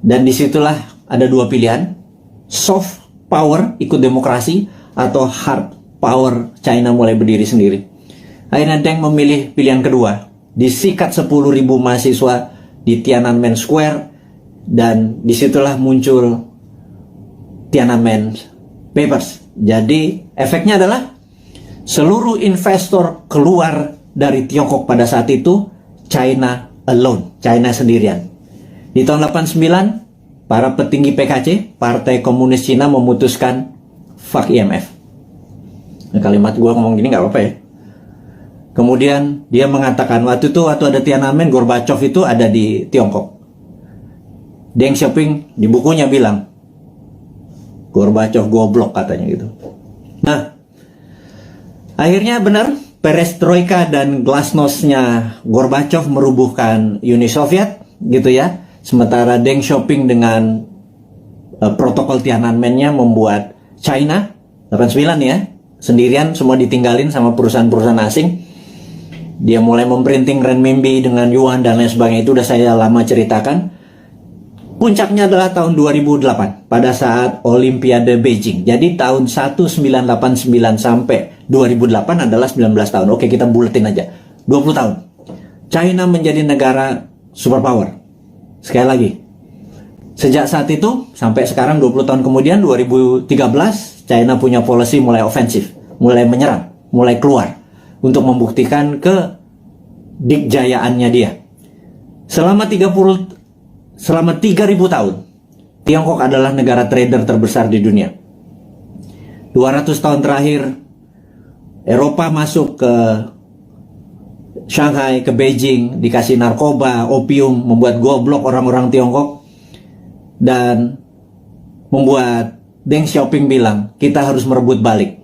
dan disitulah ada dua pilihan: soft power ikut demokrasi atau hard power China mulai berdiri sendiri. Akhirnya Deng memilih pilihan kedua. Disikat 10.000 mahasiswa di Tiananmen Square, dan disitulah muncul Tiananmen Papers. Jadi efeknya adalah seluruh investor keluar dari Tiongkok pada saat itu. China alone, China sendirian. Di tahun 89, para petinggi PKC, Partai Komunis Cina, memutuskan fuck IMF. Nah, kalimat gue ngomong gini nggak apa-apa ya. Kemudian dia mengatakan waktu ada Tiananmen, Gorbachev itu ada di Tiongkok. Deng Xiaoping di bukunya bilang Gorbachev goblok katanya gitu. Nah, akhirnya benar, perestroika dan glasnosnya Gorbachev merubuhkan Uni Soviet gitu ya. Sementara Deng Xiaoping dengan protokol Tiananmennya membuat China 89 ya, sendirian, semua ditinggalin sama perusahaan-perusahaan asing. Dia mulai memprinting renminbi dengan yuan dan lain sebagainya, itu udah saya lama ceritakan. Puncaknya adalah tahun 2008 pada saat Olimpiade Beijing. Jadi tahun 1989 sampai 2008 adalah 19 tahun. Oke, kita buletin aja. 20 tahun. China menjadi negara superpower. Sekali lagi, sejak saat itu sampai sekarang 20 tahun kemudian 2013, China punya policy mulai ofensif, mulai menyerang, mulai keluar untuk membuktikan kedikjayaannya dia. Selama 3.000 tahun, Tiongkok adalah negara trader terbesar di dunia. 200 tahun terakhir, Eropa masuk ke Shanghai, ke Beijing, dikasih narkoba, opium, membuat goblok orang-orang Tiongkok, dan membuat Deng Xiaoping bilang, kita harus merebut balik.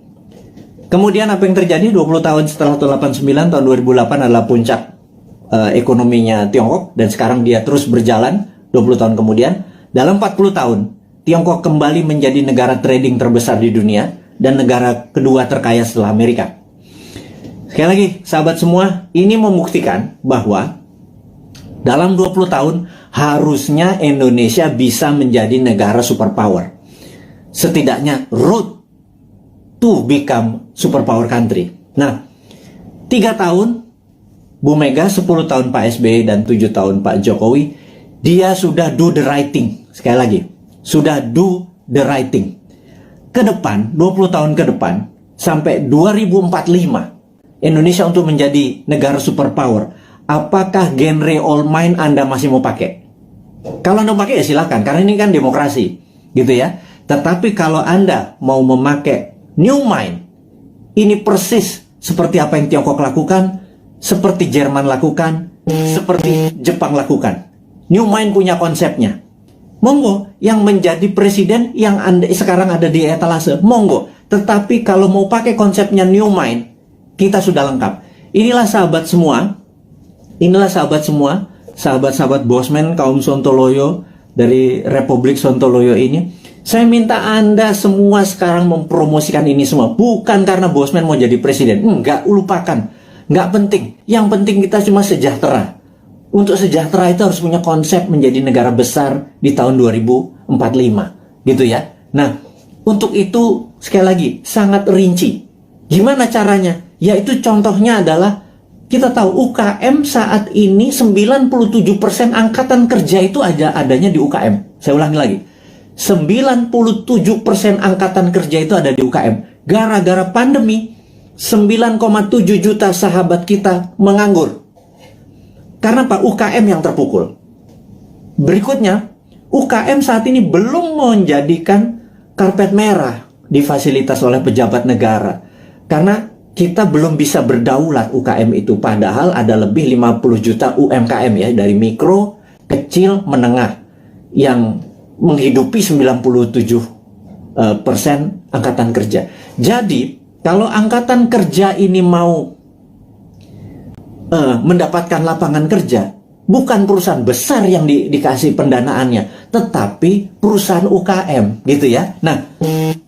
Kemudian apa yang terjadi 20 tahun setelah tahun 89, tahun 2008 adalah puncak ekonominya Tiongkok, dan sekarang dia terus berjalan. 20 tahun kemudian, dalam 40 tahun, Tiongkok kembali menjadi negara trading terbesar di dunia dan negara kedua terkaya setelah Amerika. Sekali lagi, sahabat semua, ini membuktikan bahwa dalam 20 tahun harusnya Indonesia bisa menjadi negara superpower. Setidaknya road to become superpower country. Nah, 3 tahun Bu Mega, 10 tahun Pak SBY, dan 7 tahun Pak Jokowi, dia sudah do the right thing. Sekali lagi, sudah do the right thing. Ke depan, 20 tahun ke depan, sampai 2045, Indonesia untuk menjadi negara superpower, apakah genre old mind Anda masih mau pakai? Kalau Anda pakai ya silakan, karena ini kan demokrasi, gitu ya. Tetapi kalau Anda mau memakai new mind, ini persis seperti apa yang Tiongkok lakukan, seperti Jerman lakukan, seperti Jepang lakukan. New mind punya konsepnya. Monggo, yang menjadi presiden yang sekarang ada di etalase, monggo. Tetapi kalau mau pakai konsepnya new mind, kita sudah lengkap. Inilah sahabat semua, sahabat-sahabat Bosman, kaum Sontoloyo dari Republik Sontoloyo ini. Saya minta Anda semua sekarang mempromosikan ini semua. Bukan karena Bosman mau jadi presiden. Enggak, lupakan. Enggak penting. Yang penting kita cuma sejahtera. Untuk sejahtera itu harus punya konsep menjadi negara besar di tahun 2045. Gitu ya. Nah, untuk itu sekali lagi sangat rinci. Gimana caranya? Yaitu contohnya adalah kita tahu UKM saat ini 97% angkatan kerja itu adanya di UKM. Saya ulangi lagi. 97% angkatan kerja itu ada di UKM. Gara-gara pandemi, 9,7 juta sahabat kita menganggur. Karena Pak, UKM yang terpukul. Berikutnya, UKM saat ini belum menjadikan karpet merah difasilitas oleh pejabat negara. Karena kita belum bisa berdaulat UKM itu. Padahal ada lebih 50 juta UMKM ya, dari mikro, kecil, menengah, yang menghidupi 97% angkatan kerja. Jadi, kalau angkatan kerja ini mau mendapatkan lapangan kerja, bukan perusahaan besar yang dikasih pendanaannya, tetapi perusahaan UKM, gitu ya. Nah,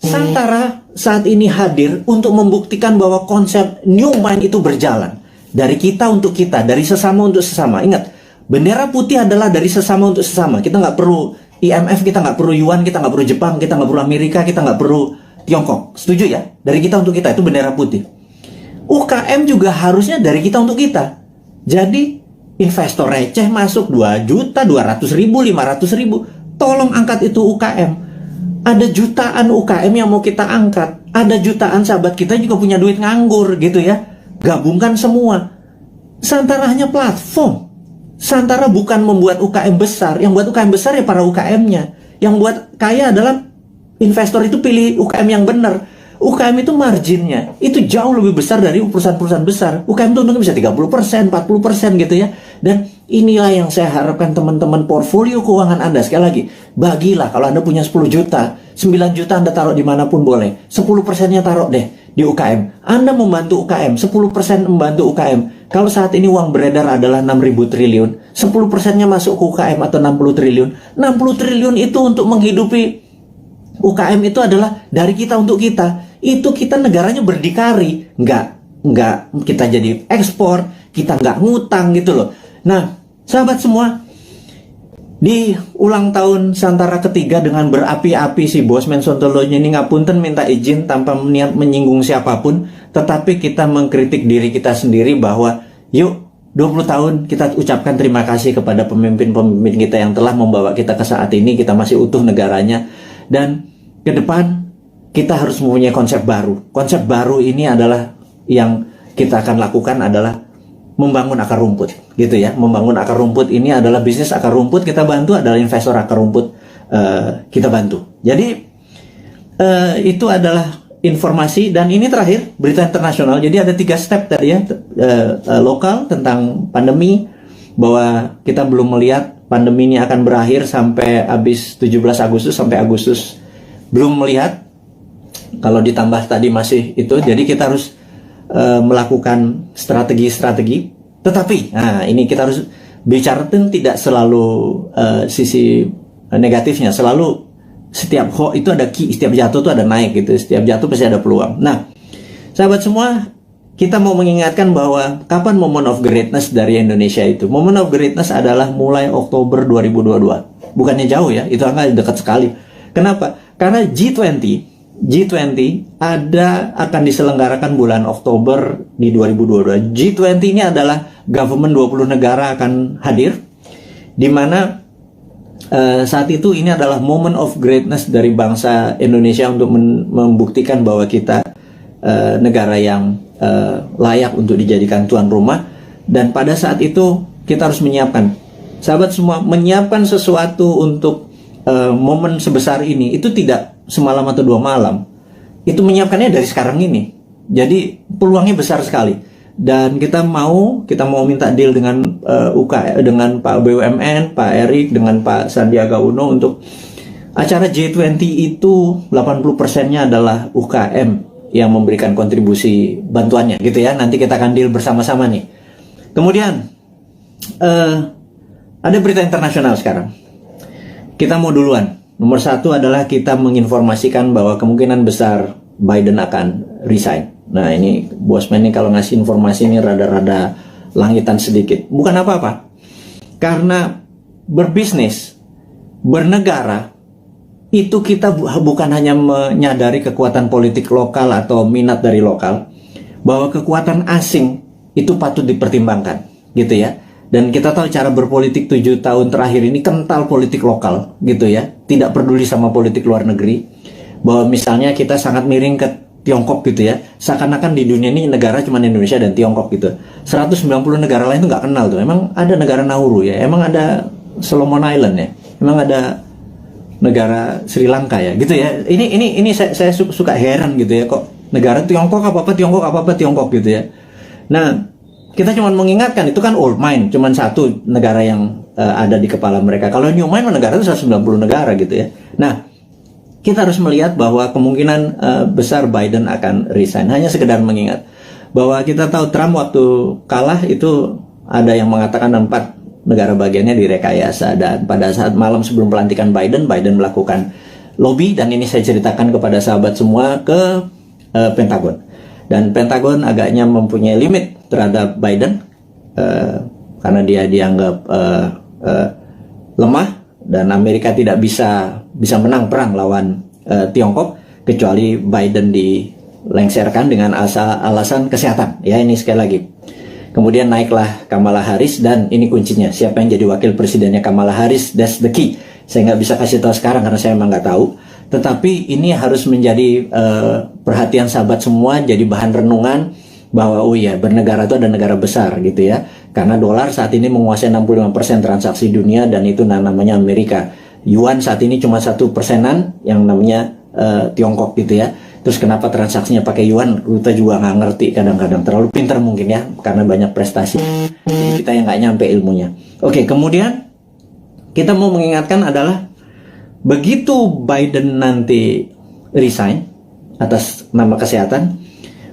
Santara saat ini hadir untuk membuktikan bahwa konsep new mind itu berjalan. Dari kita untuk kita, dari sesama untuk sesama. Ingat, bendera putih adalah dari sesama untuk sesama. Kita nggak perlu IMF, kita nggak perlu Yuan, kita nggak perlu Jepang, kita nggak perlu Amerika, kita nggak perlu Tiongkok. Setuju ya? Dari kita untuk kita, itu bendera putih. UKM juga harusnya dari kita untuk kita. Jadi investor receh masuk 2 juta, 200 ribu, 500 ribu. Tolong angkat itu UKM. Ada jutaan UKM yang mau kita angkat. Ada jutaan sahabat kita juga punya duit nganggur gitu ya. Gabungkan semua. Santara hanya platform. Santara bukan membuat UKM besar. Yang buat UKM besar ya para UKM-nya. Yang buat kaya adalah investor itu pilih UKM yang benar. UKM itu marginnya itu jauh lebih besar dari perusahaan-perusahaan besar. UKM itu untungnya bisa 30%, 40% gitu ya. Dan inilah yang saya harapkan teman-teman portfolio keuangan Anda. Sekali lagi, bagilah kalau Anda punya 10 juta, 9 juta Anda taruh dimanapun boleh. 10%-nya taruh deh di UKM. Anda membantu UKM, 10% membantu UKM. Kalau saat ini uang beredar adalah 6.000 triliun, 10%-nya masuk ke UKM atau 60 triliun. 60 triliun itu untuk menghidupi UKM itu adalah dari kita untuk kita. Itu kita negaranya berdikari, nggak kita jadi ekspor, kita nggak ngutang gitu loh. Nah, sahabat semua, di ulang tahun Santara ketiga dengan berapi-api si Bosman Sontoloyo ini, ngapunten minta izin tanpa niat menyinggung siapapun, tetapi kita mengkritik diri kita sendiri bahwa yuk 20 tahun kita ucapkan terima kasih kepada pemimpin-pemimpin kita yang telah membawa kita ke saat ini, kita masih utuh negaranya. Dan ke depan kita harus mempunyai konsep baru. Konsep baru ini adalah yang kita akan lakukan adalah membangun akar rumput, gitu ya. Membangun akar rumput ini adalah bisnis akar rumput kita bantu, adalah investor akar rumput kita bantu. Jadi itu adalah informasi. Dan ini terakhir berita internasional. Jadi ada 3 step tadi ya, lokal tentang pandemi, bahwa kita belum melihat pandemi ini akan berakhir sampai habis 17 Agustus sampai Agustus, belum melihat. Kalau ditambah tadi masih itu, jadi kita harus melakukan strategi-strategi. Tetapi, nah ini kita harus bicara tidak selalu sisi negatifnya. Selalu setiap hoax itu ada key, setiap jatuh itu ada naik gitu. Setiap jatuh pasti ada peluang. Nah, sahabat semua, kita mau mengingatkan bahwa kapan moment of greatness dari Indonesia itu. Moment of greatness adalah mulai Oktober 2022. Bukannya jauh ya, itu angka dekat sekali. Kenapa? Karena G20 akan diselenggarakan bulan Oktober di 2022. G20 ini adalah government 20 negara akan hadir, di mana saat itu ini adalah moment of greatness dari bangsa Indonesia untuk membuktikan bahwa kita negara yang layak untuk dijadikan tuan rumah. Dan pada saat itu kita harus menyiapkan, sahabat semua, menyiapkan sesuatu untuk momen sebesar ini itu tidak semalam atau 2 malam. Itu menyiapkannya dari sekarang ini. Jadi peluangnya besar sekali. Dan kita mau minta deal dengan dengan Pak BUMN, Pak Erik, dengan Pak Sandiaga Uno untuk acara G20 itu 80%-nya adalah UKM yang memberikan kontribusi bantuannya gitu ya. Nanti kita akan deal bersama-sama nih. Kemudian ada berita internasional sekarang. Kita mau duluan. Nomor 1 adalah kita menginformasikan bahwa kemungkinan besar Biden akan resign. Nah ini Bosman ini kalau ngasih informasi ini rada-rada langitan sedikit. Bukan apa-apa. Karena berbisnis, bernegara, itu kita bukan hanya menyadari kekuatan politik lokal atau minat dari lokal, bahwa kekuatan asing itu patut dipertimbangkan, gitu ya. Dan kita tahu cara berpolitik 7 tahun terakhir ini kental politik lokal, gitu ya. Tidak peduli sama politik luar negeri. Bahwa misalnya kita sangat miring ke Tiongkok gitu ya. Seakan-akan di dunia ini negara cuma Indonesia dan Tiongkok gitu. 190 negara lain itu nggak kenal tuh. Emang ada negara Nauru ya. Emang ada Solomon Island ya. Emang ada negara Sri Lanka ya gitu ya. Ini saya suka heran gitu ya, kok negara Tiongkok apa-apa Tiongkok gitu ya. Nah, kita cuma mengingatkan itu kan old mind, cuma satu negara yang ada di kepala mereka. Kalau new mind negara itu 190 negara gitu ya. Nah, kita harus melihat bahwa kemungkinan besar Biden akan resign. Hanya sekedar mengingat bahwa kita tahu Trump waktu kalah itu ada yang mengatakan 4 negara bagiannya direkayasa, dan pada saat malam sebelum pelantikan Biden melakukan lobby, dan ini saya ceritakan kepada sahabat semua, ke Pentagon. Dan Pentagon agaknya mempunyai limit terhadap Biden karena dia dianggap lemah, dan Amerika tidak bisa menang perang lawan Tiongkok kecuali Biden dilengserkan dengan alasan kesehatan. Ya, ini sekali lagi. Kemudian naiklah Kamala Harris, dan ini kuncinya. Siapa yang jadi wakil presidennya Kamala Harris? That's the key. Saya nggak bisa kasih tahu sekarang karena saya emang nggak tahu. Tetapi ini harus menjadi perhatian sahabat semua, jadi bahan renungan bahwa oh ya, bernegara itu ada negara besar gitu ya. Karena dolar saat ini menguasai 65% transaksi dunia, dan itu namanya Amerika. Yuan saat ini cuma 1%-an yang namanya Tiongkok gitu ya. Terus kenapa transaksinya pakai yuan, kita juga nggak ngerti kadang-kadang. Terlalu pintar mungkin ya, karena banyak prestasi. Jadi kita yang nggak nyampe ilmunya. Oke, kemudian kita mau mengingatkan adalah begitu Biden nanti resign atas nama kesehatan,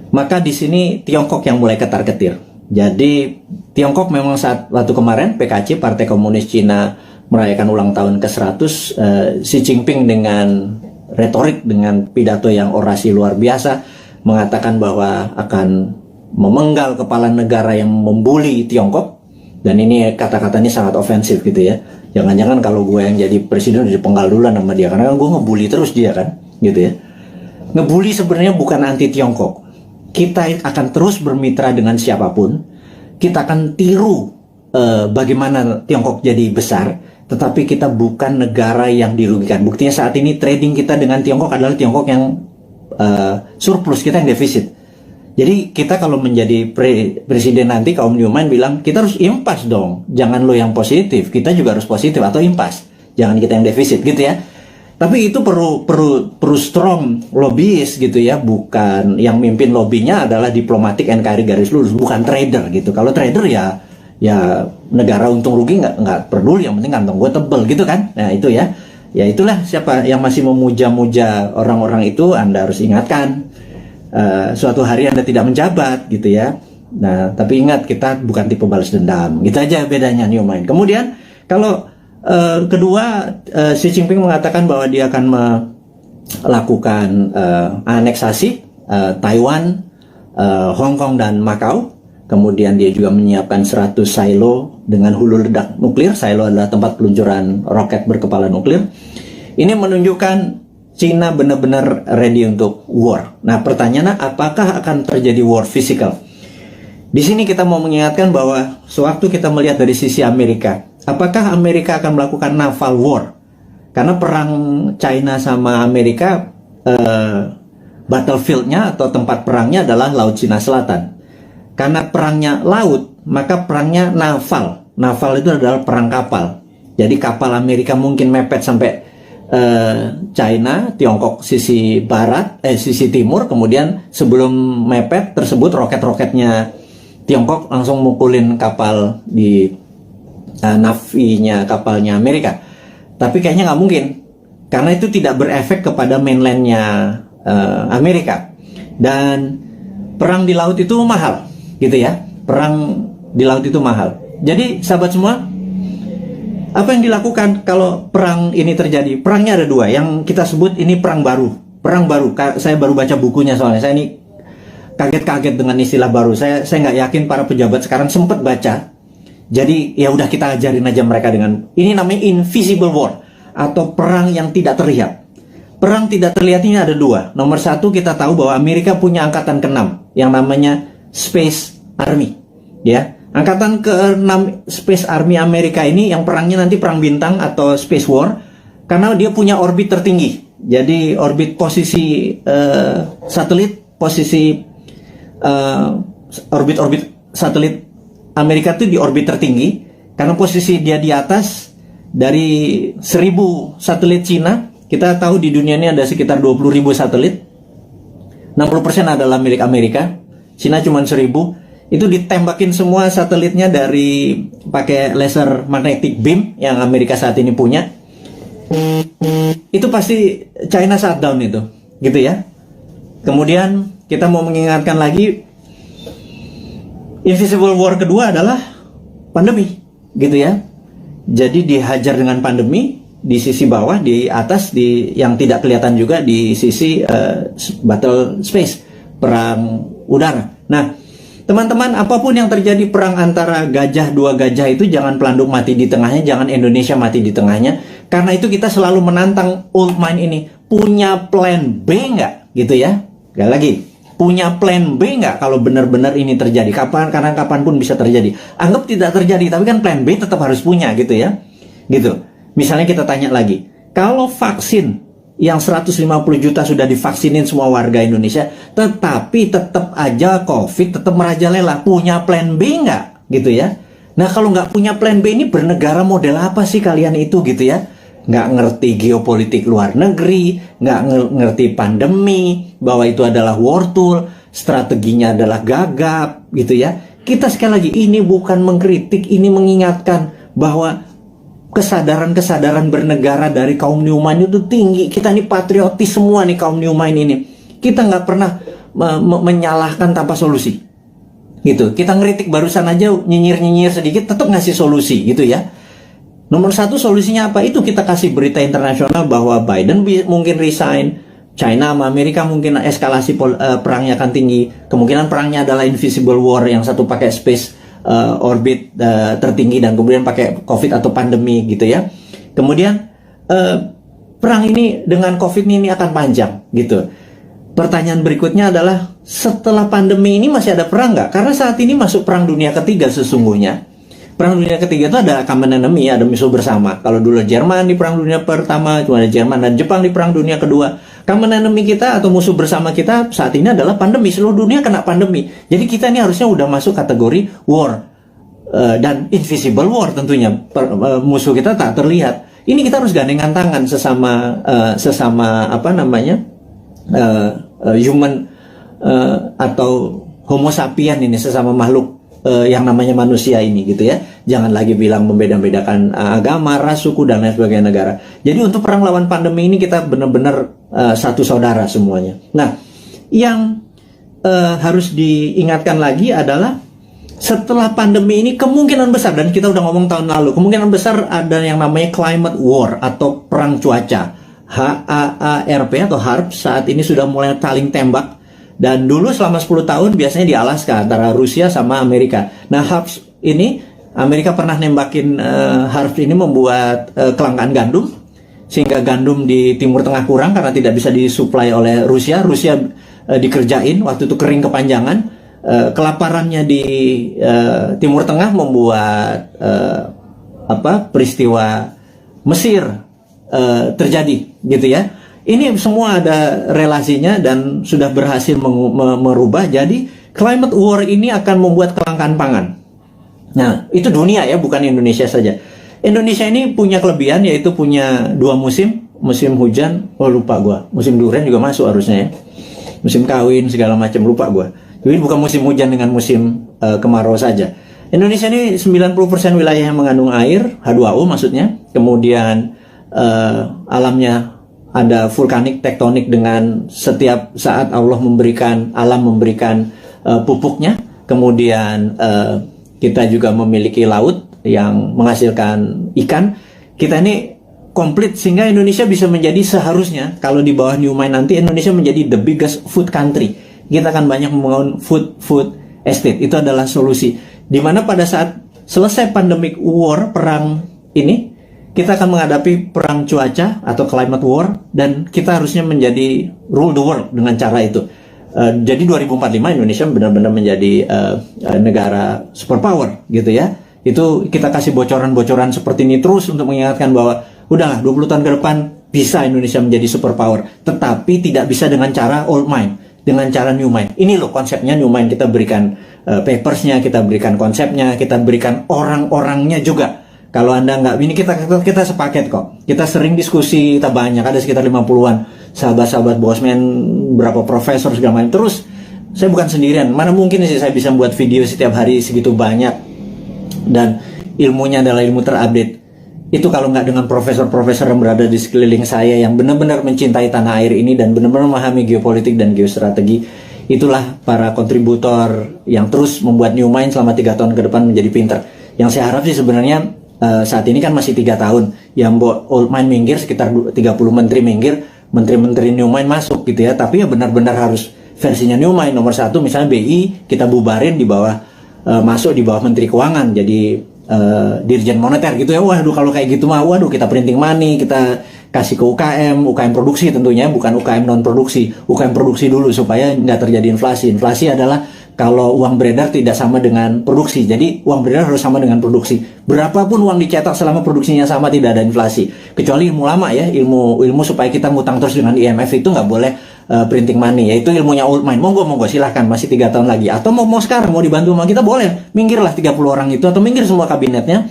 maka di sini Tiongkok yang mulai ketar-ketir. Jadi Tiongkok memang waktu kemarin PKC, Partai Komunis Cina, merayakan ulang tahun ke-100, Xi Jinping dengan retorik, dengan pidato yang orasi luar biasa, mengatakan bahwa akan memenggal kepala negara yang membuli Tiongkok. Dan ini kata-katanya sangat ofensif gitu ya. Jangan-jangan kalau gue yang jadi presiden udah dipenggal duluan sama dia, karena kan gue ngebully terus dia kan gitu ya. Ngebully sebenarnya bukan anti Tiongkok. Kita akan terus bermitra dengan siapapun. Kita akan tiru bagaimana Tiongkok jadi besar, tetapi kita bukan negara yang dirugikan. Buktinya saat ini trading kita dengan Tiongkok adalah Tiongkok yang surplus, kita yang defisit. Jadi kita kalau menjadi presiden nanti, kaum Newman bilang kita harus impas dong, jangan lo yang positif, kita juga harus positif atau impas, jangan kita yang defisit gitu ya. Tapi itu perlu strong lobbyist gitu ya, bukan yang mimpin lobbynya adalah diplomatik NKRI garis lurus, bukan trader gitu. Kalau trader ya negara untung rugi nggak peduli, yang penting kantong gue tebel gitu kan. Nah itu ya itulah, siapa yang masih memuja-muja orang-orang itu, Anda harus ingatkan suatu hari Anda tidak menjabat gitu ya. Nah tapi ingat, kita bukan tipe balas dendam, gitu aja bedanya New Mind. Kemudian kalau kedua, Xi Jinping mengatakan bahwa dia akan melakukan aneksasi Taiwan, Hong Kong dan Macau. Kemudian dia juga menyiapkan 100 silo dengan hulu ledak nuklir. Silo adalah tempat peluncuran roket berkepala nuklir. Ini menunjukkan Cina benar-benar ready untuk war. Nah pertanyaannya, apakah akan terjadi war physical? Di sini kita mau mengingatkan bahwa sewaktu kita melihat dari sisi Amerika, apakah Amerika akan melakukan naval war? Karena perang China sama Amerika battlefieldnya atau tempat perangnya adalah Laut Cina Selatan. Karena perangnya laut, maka perangnya naval. Naval itu adalah perang kapal. Jadi kapal Amerika mungkin mepet sampai China, Tiongkok sisi barat, sisi timur. Kemudian sebelum mepet tersebut, roket-roketnya Tiongkok langsung mukulin kapal di navinya kapalnya Amerika. Tapi kayaknya nggak mungkin, karena itu tidak berefek kepada mainlandnya Amerika. Dan perang di laut itu mahal, gitu ya. Perang di laut itu mahal. Jadi sahabat semua, apa yang dilakukan kalau perang ini terjadi? Perangnya ada dua, yang kita sebut ini perang baru. Perang baru, saya baru baca bukunya soalnya. Saya ini kaget-kaget dengan istilah baru. Saya nggak yakin para pejabat sekarang sempat baca. Jadi ya udah kita ajarin aja mereka dengan ini, namanya invisible war atau perang yang tidak terlihat. Perang tidak terlihat ini ada dua. Nomor satu, kita tahu bahwa Amerika punya angkatan ke-6 yang namanya Space Army, ya. Angkatan ke-6 Space Army Amerika ini yang perangnya nanti perang bintang atau Space War, karena dia punya orbit tertinggi. Jadi orbit posisi satelit, posisi orbit satelit Amerika itu di orbit tertinggi, karena posisi dia di atas dari 1000 satelit Cina. Kita tahu di dunia ini ada sekitar 20.000 satelit. 60% adalah milik Amerika. Cina cuma 1000. Itu ditembakin semua satelitnya dari pakai laser magnetic beam yang Amerika saat ini punya. Itu pasti China shutdown itu, gitu ya. Kemudian kita mau mengingatkan lagi, invisible war kedua adalah pandemi, gitu ya. Jadi dihajar dengan pandemi di sisi bawah, di atas, di yang tidak kelihatan juga di sisi battle space, perang udara. Nah, teman-teman, apapun yang terjadi perang antara gajah, dua gajah itu jangan Pelanduk mati di tengahnya, jangan Indonesia mati di tengahnya. Karena itu kita selalu menantang old mind ini. Punya plan B nggak? Gitu ya. Sekali lagi, punya plan B nggak kalau benar-benar ini terjadi? Karena kapanpun bisa terjadi. Anggap tidak terjadi, tapi kan plan B tetap harus punya, gitu ya. Gitu. Misalnya kita tanya lagi, kalau vaksin yang 150 juta sudah divaksinin semua warga Indonesia, tetapi tetap aja COVID tetap merajalela, punya plan B nggak? Gitu ya. Nah, kalau nggak punya plan B, ini bernegara model apa sih kalian itu, gitu ya? Nggak ngerti geopolitik luar negeri, nggak ngerti pandemi, bahwa itu adalah war tool, strateginya adalah gagap, gitu ya. Kita sekali lagi, ini bukan mengkritik, ini mengingatkan bahwa kesadaran bernegara dari kaum New Mind itu tinggi. Kita nih patriotis semua nih kaum New Mind ini. Kita nggak pernah menyalahkan tanpa solusi, gitu. Kita ngeritik barusan aja, nyinyir sedikit, tetap ngasih solusi, gitu ya. Nomor satu solusinya apa? Itu kita kasih berita internasional bahwa Biden mungkin resign, China sama Amerika mungkin eskalasi perangnya akan tinggi. Kemungkinan perangnya adalah invisible war, yang satu pakai space orbit tertinggi dan kemudian pakai COVID atau pandemi, gitu ya. Kemudian perang ini dengan COVID ini akan panjang, gitu. Pertanyaan berikutnya adalah, setelah pandemi ini masih ada perang nggak? Karena saat ini masuk perang dunia ketiga sesungguhnya. Perang dunia ketiga itu ada common enemy, ada musuh bersama. Kalau dulu Jerman di perang dunia pertama, cuma ada Jerman dan Jepang di perang dunia kedua. Common enemy kita atau musuh bersama kita saat ini adalah pandemi. Seluruh dunia kena pandemi. Jadi kita ini harusnya udah masuk kategori war dan invisible war tentunya. Musuh kita tak terlihat. Ini kita harus gandengan tangan sesama apa namanya human atau Homo sapien ini, sesama makhluk yang namanya manusia ini, gitu ya. Jangan lagi bilang membeda-bedakan agama, ras, suku, dan lain sebagainya negara. Jadi untuk perang lawan pandemi ini kita benar-benar satu saudara semuanya. Nah, yang harus diingatkan lagi adalah setelah pandemi ini kemungkinan besar, dan kita udah ngomong tahun lalu, kemungkinan besar ada yang namanya climate war atau perang cuaca. HAARP atau HARP saat ini sudah mulai saling tembak. Dan dulu selama 10 tahun biasanya di Alaska antara Rusia sama Amerika. Nah, HARP ini, Amerika pernah nembakin HARP ini membuat kelangkaan gandum, sehingga gandum di Timur Tengah kurang karena tidak bisa disuplai oleh Rusia. Rusia dikerjain, waktu itu kering kepanjangan. Kelaparannya di Timur Tengah membuat peristiwa Mesir terjadi, gitu ya. Ini semua ada relasinya dan sudah berhasil merubah. Jadi climate war ini akan membuat kelangkaan pangan. Nah, itu dunia ya, bukan Indonesia saja. Indonesia ini punya kelebihan, yaitu punya 2 musim. Musim hujan, lupa gua. Musim durian juga masuk harusnya ya. Musim kawin segala macam, lupa gua. Jadi bukan musim hujan dengan musim kemarau saja. Indonesia ini 90% wilayah yang mengandung air, H2O maksudnya. Kemudian alamnya ada vulkanik, tektonik, dengan setiap saat alam memberikan pupuknya. Kemudian kita juga memiliki laut yang menghasilkan ikan. Kita ini komplit sehingga Indonesia bisa menjadi, seharusnya kalau di bawah New Mind nanti, Indonesia menjadi the biggest food country. Kita akan banyak membangun food estate. Itu adalah solusi. Dimana pada saat selesai pandemic war, perang ini, kita akan menghadapi perang cuaca atau climate war, dan kita harusnya menjadi rule the world dengan cara itu. Jadi 2045 Indonesia benar-benar menjadi negara superpower gitu ya. Itu kita kasih bocoran-bocoran seperti ini terus untuk mengingatkan bahwa udahlah 20 tahun ke depan bisa Indonesia menjadi superpower, tetapi tidak bisa dengan cara old mind, dengan cara new mind. Ini loh konsepnya new mind. Kita berikan papersnya, kita berikan konsepnya, kita berikan orang-orangnya juga. Kalau Anda nggak, ini kita sepaket kok. Kita sering diskusi, kita banyak, ada sekitar 50-an sahabat-sahabat Bosman, berapa profesor segala macam. Terus saya bukan sendirian. Mana mungkin sih saya bisa buat video setiap hari segitu banyak, dan ilmunya adalah ilmu terupdate. Itu kalau nggak dengan profesor-profesor yang berada di sekeliling saya yang benar-benar mencintai tanah air ini dan benar-benar memahami geopolitik dan geostrategi. Itulah para kontributor yang terus membuat New Mind selama 3 tahun ke depan menjadi pinter. Yang saya harap sih sebenarnya saat ini kan masih 3 tahun, yang old mind minggir, sekitar 30 menteri minggir, menteri-menteri New Mind masuk gitu ya. Tapi ya benar-benar harus versinya New Mind. Nomor 1 misalnya BI kita bubarin, di bawah masuk di bawah Menteri Keuangan, jadi Dirjen Moneter gitu ya. Waduh, kalau kayak gitu mah waduh, kita printing money, kita kasih ke UKM produksi tentunya, bukan UKM non produksi, UKM produksi dulu supaya nggak terjadi inflasi. Inflasi adalah kalau uang beredar tidak sama dengan produksi. Jadi uang beredar harus sama dengan produksi. Berapapun uang dicetak selama produksinya sama, tidak ada inflasi. Kecuali ilmu lama ya, ilmu supaya kita ngutang terus dengan IMF itu nggak boleh printing money. Yaitu ilmunya old mind. Monggo silahkan, masih 3 tahun lagi. Atau mau sekarang mau dibantu sama kita boleh. Minggirlah 30 orang itu, atau minggir semua kabinetnya.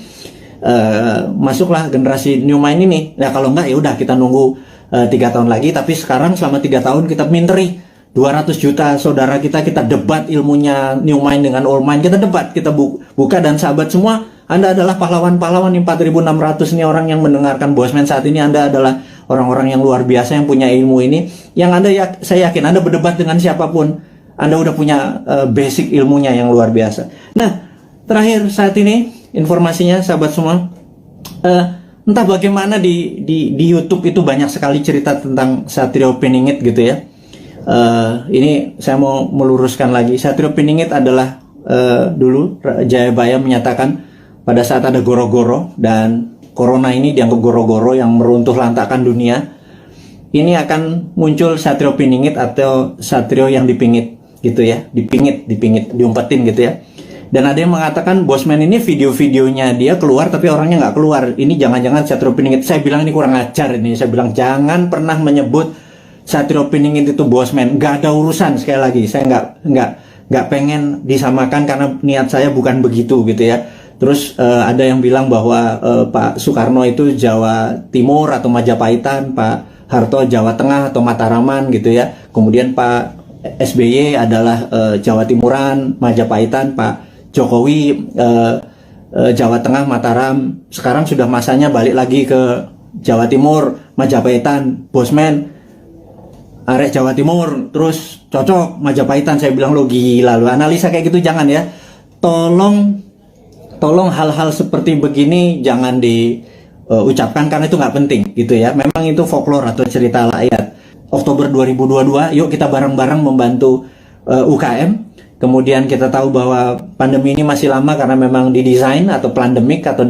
Masuklah generasi New Mind ini. Nah kalau enggak ya udah kita nunggu 3 tahun lagi. Tapi sekarang selama 3 tahun kita minteri 200 juta saudara kita debat ilmunya New Mind dengan Old Mind, kita debat, kita buka. Dan sahabat semua, Anda adalah pahlawan-pahlawan 4.600 ini orang yang mendengarkan Bosman saat ini. Anda adalah orang-orang yang luar biasa yang punya ilmu ini, yang saya yakin Anda berdebat dengan siapapun, Anda udah punya basic ilmunya yang luar biasa. Nah, terakhir saat ini informasinya sahabat semua, entah bagaimana di YouTube itu banyak sekali cerita tentang Satrio Piningit gitu ya. Ini saya mau meluruskan lagi. Satrio Piningit adalah dulu Jayabaya menyatakan pada saat ada goro-goro, dan corona ini dianggap goro-goro yang meruntuh lantakan dunia, ini akan muncul Satrio Piningit atau Satrio yang dipingit gitu ya, dipingit, diumpetin gitu ya. Dan ada yang mengatakan Bosman ini video-videonya dia keluar tapi orangnya nggak keluar. Ini jangan-jangan Satrio Piningit. Saya bilang ini kurang ajar ini. Saya bilang jangan pernah menyebut Satrio Piningit itu Bosman. Nggak ada urusan, sekali lagi. Saya nggak pengen disamakan karena niat saya bukan begitu gitu ya. Terus ada yang bilang bahwa Pak Soekarno itu Jawa Timur atau Majapahitan, Pak Harto Jawa Tengah atau Mataraman gitu ya. Kemudian Pak SBY adalah Jawa Timuran, Majapahitan, Pak Jokowi Jawa Tengah, Mataram. Sekarang sudah masanya balik lagi ke Jawa Timur, Majapahitan, Bosman arek Jawa Timur, terus cocok Majapahitan. Saya bilang lo gila, lo analisa kayak gitu jangan ya. Tolong hal-hal seperti begini jangan diucapkan karena itu nggak penting gitu ya. Memang itu folklore atau cerita rakyat. Oktober 2022, yuk kita bareng-bareng membantu UKM. Kemudian kita tahu bahwa pandemi ini masih lama karena memang didesain atau pandemik atau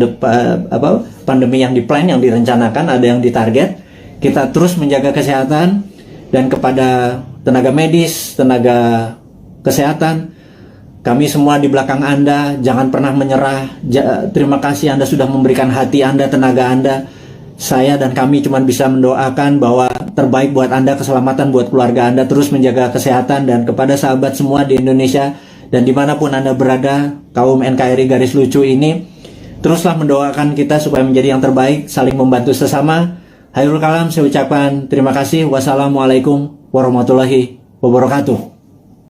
pandemi yang diplan, yang direncanakan, ada yang ditarget. Kita terus menjaga kesehatan, dan kepada tenaga medis, tenaga kesehatan, kami semua di belakang Anda, jangan pernah menyerah. Terima kasih Anda sudah memberikan hati Anda, tenaga Anda. Saya dan kami cuma bisa mendoakan bahwa terbaik buat Anda, keselamatan buat keluarga Anda, terus menjaga kesehatan. Dan kepada sahabat semua di Indonesia dan dimanapun Anda berada, kaum NKRI garis lucu ini, teruslah mendoakan kita supaya menjadi yang terbaik, saling membantu sesama. Hairul kalam, saya ucapkan terima kasih. Wassalamualaikum warahmatullahi wabarakatuh.